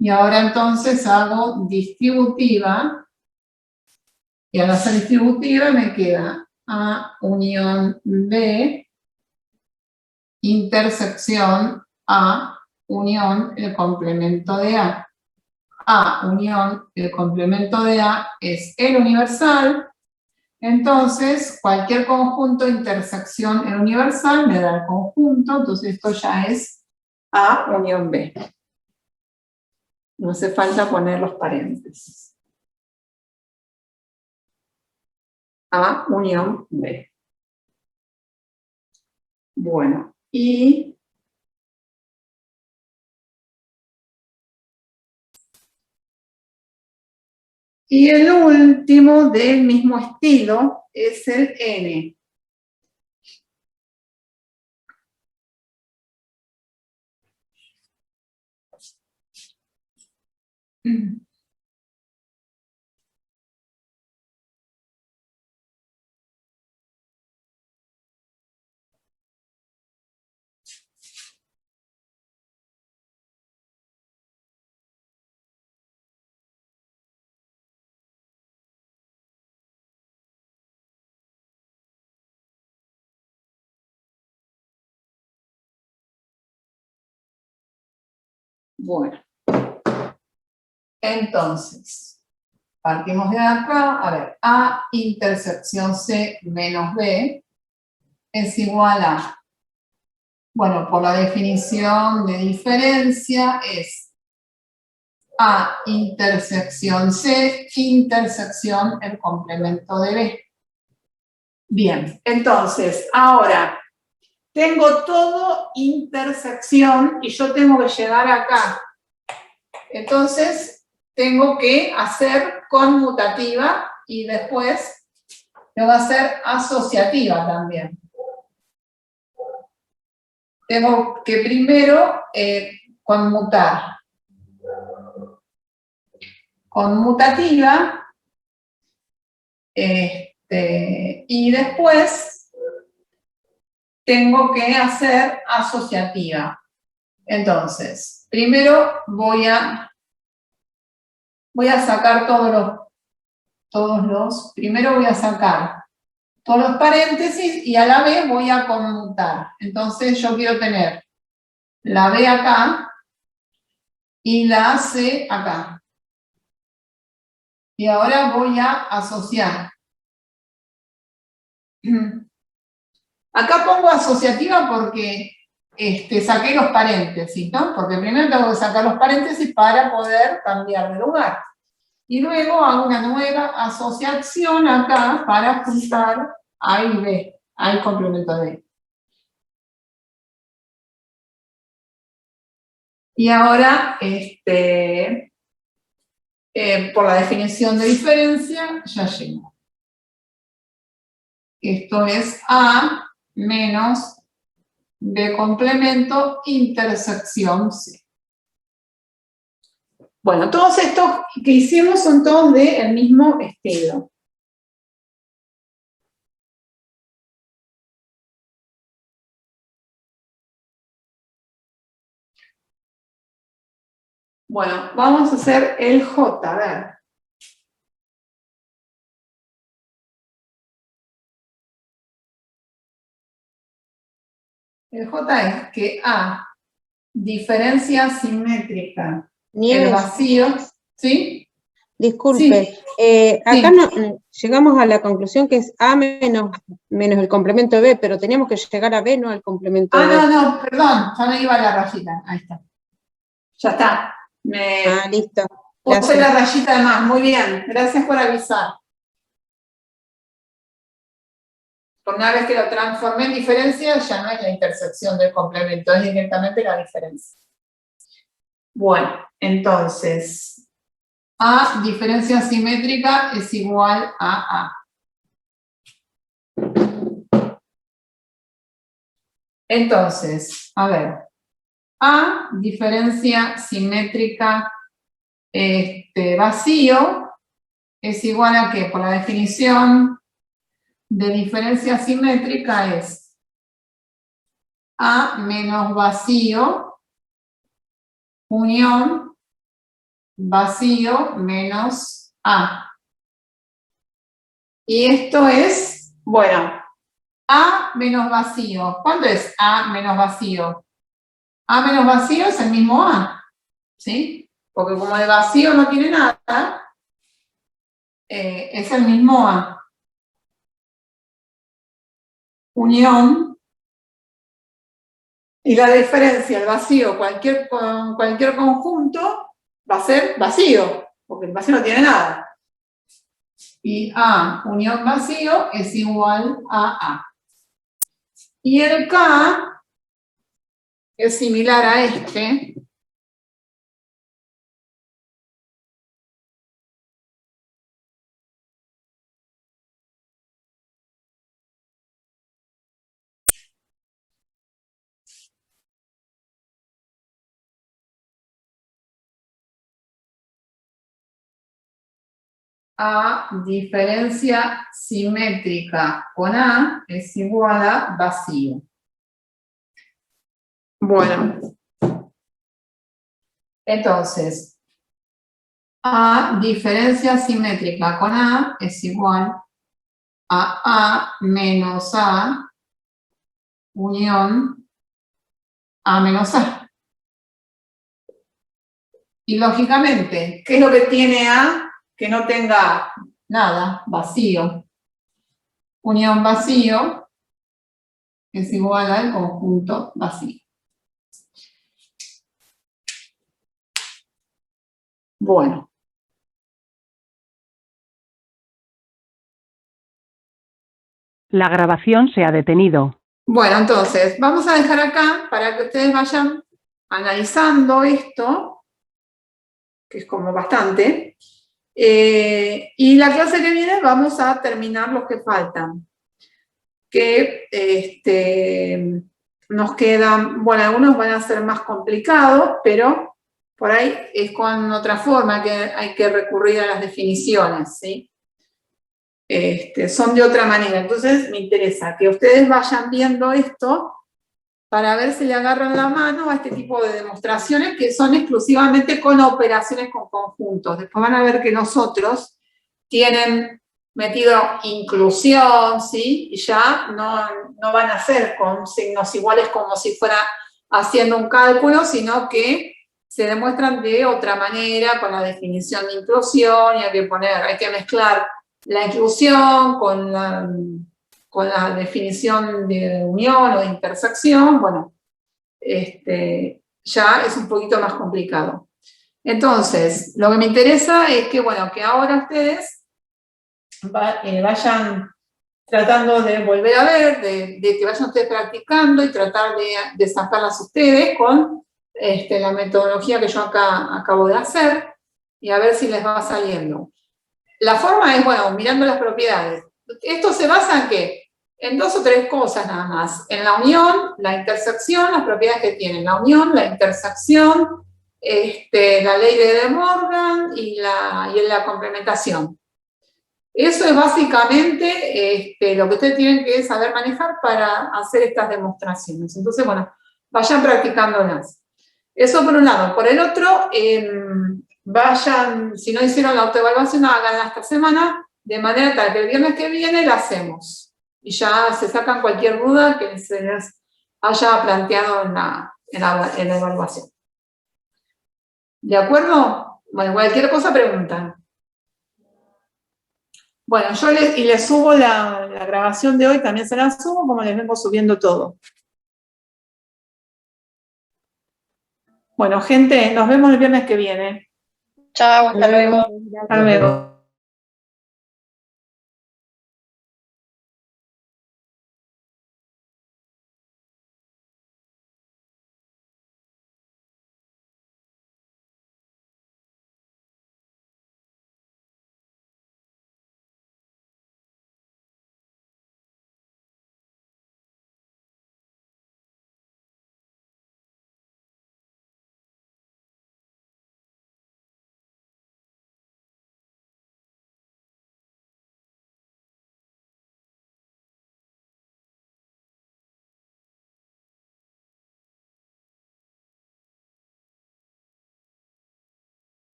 Y ahora entonces hago distributiva. Y al hacer distributiva me queda A unión B intersección A unión el complemento de A. A unión el complemento de A es el universal. Entonces, cualquier conjunto de intersección en universal me da el conjunto, entonces esto ya es A unión B. No hace falta poner los paréntesis. A unión B. Bueno, y Y el último del mismo estilo es el N. Bueno, entonces, partimos de acá, a ver, A intersección C menos B es igual a, bueno, por la definición de diferencia es A intersección C intersección el complemento de B. Bien, entonces, ahora, tengo todo intersección y yo tengo que llegar acá. Entonces, tengo que hacer conmutativa y después tengo que hacer asociativa también. Tengo que primero conmutar. Conmutativa. Y después tengo que hacer asociativa. Entonces, primero voy a sacar primero voy a sacar todos los paréntesis y a la vez voy a conmutar. Entonces yo quiero tener la B acá y la C acá. Y ahora voy a asociar. Acá pongo asociativa porque saqué los paréntesis, ¿no? Porque primero tengo que sacar los paréntesis para poder cambiar de lugar. Y luego hago una nueva asociación acá para juntar A y B, A y complemento de B. Y ahora, por la definición de diferencia, ya llego. Esto es A menos B complemento intersección C. Bueno, todos estos que hicimos son todos del mismo estilo. Bueno, vamos a hacer el J, a ver. El J es que A, diferencia simétrica, Nieves, el vacío, ¿sí? disculpe, acá llegamos a la conclusión que es A menos el complemento de B, pero teníamos que llegar a B, no al complemento de B. No, perdón, ya me iba a la rayita, ahí está. Ya está. Listo. Puse la rayita de más, muy bien, gracias por avisar. Por una vez que lo transformé en diferencia, ya no es la intersección del complemento, es directamente la diferencia. Bueno, entonces, A diferencia simétrica es igual a A. Entonces, a ver, A diferencia simétrica vacío es igual a ¿qué? Por la definición de diferencia simétrica es A menos vacío unión vacío menos A. Y esto es, bueno, A menos vacío. ¿Cuánto es A menos vacío? A menos vacío es el mismo A, ¿sí? Porque como de vacío no tiene nada, es el mismo A. Unión, y la diferencia, el vacío, cualquier conjunto, va a ser vacío, porque el vacío no tiene nada. Y A unión vacío es igual a A. Y el K es similar a este, A diferencia simétrica con A es igual a vacío. Bueno, entonces, A diferencia simétrica con A es igual a A menos A unión A menos A. Y lógicamente, ¿qué es lo que tiene A? Que no tenga nada, vacío. Unión vacío es igual al conjunto vacío. Bueno. La grabación se ha detenido. Bueno, entonces, vamos a dejar acá para que ustedes vayan analizando esto, que es como bastante. Y la clase que viene vamos a terminar los que faltan. Que nos quedan, bueno, algunos van a ser más complicados, pero por ahí es con otra forma que hay que recurrir a las definiciones, ¿sí? Son de otra manera. Entonces me interesa que ustedes vayan viendo esto para ver si le agarran la mano a este tipo de demostraciones que son exclusivamente con operaciones con conjuntos. Después van a ver que los otros tienen metido inclusión, ¿sí? Y ya no van a ser con signos iguales como si fuera haciendo un cálculo, sino que se demuestran de otra manera con la definición de inclusión y hay que mezclar la inclusión con la definición de unión o de intersección. Bueno, ya es un poquito más complicado. Entonces, lo que me interesa es que, bueno, que ahora ustedes vayan tratando de volver a ver, de que vayan ustedes practicando y tratar de sacarlas ustedes con la metodología que yo acá acabo de hacer y a ver si les va saliendo. La forma es, bueno, mirando las propiedades. Esto se basa en ¿qué? En dos o tres cosas nada más. En la unión, la intersección, las propiedades que tienen. La unión, la intersección, la ley de De Morgan y la complementación. Eso es básicamente lo que ustedes tienen que saber manejar para hacer estas demostraciones. Entonces, bueno, vayan practicándolas. Eso por un lado. Por el otro, vayan, si no hicieron la autoevaluación, háganla esta semana, de manera tal que el viernes que viene la hacemos. Y ya se sacan cualquier duda que se les haya planteado en la evaluación. ¿De acuerdo? Bueno, cualquier cosa preguntan. Bueno, yo les subo la grabación de hoy, también se la subo, como les vengo subiendo todo. Bueno, gente, nos vemos el viernes que viene. Chao, hasta luego. Hasta luego.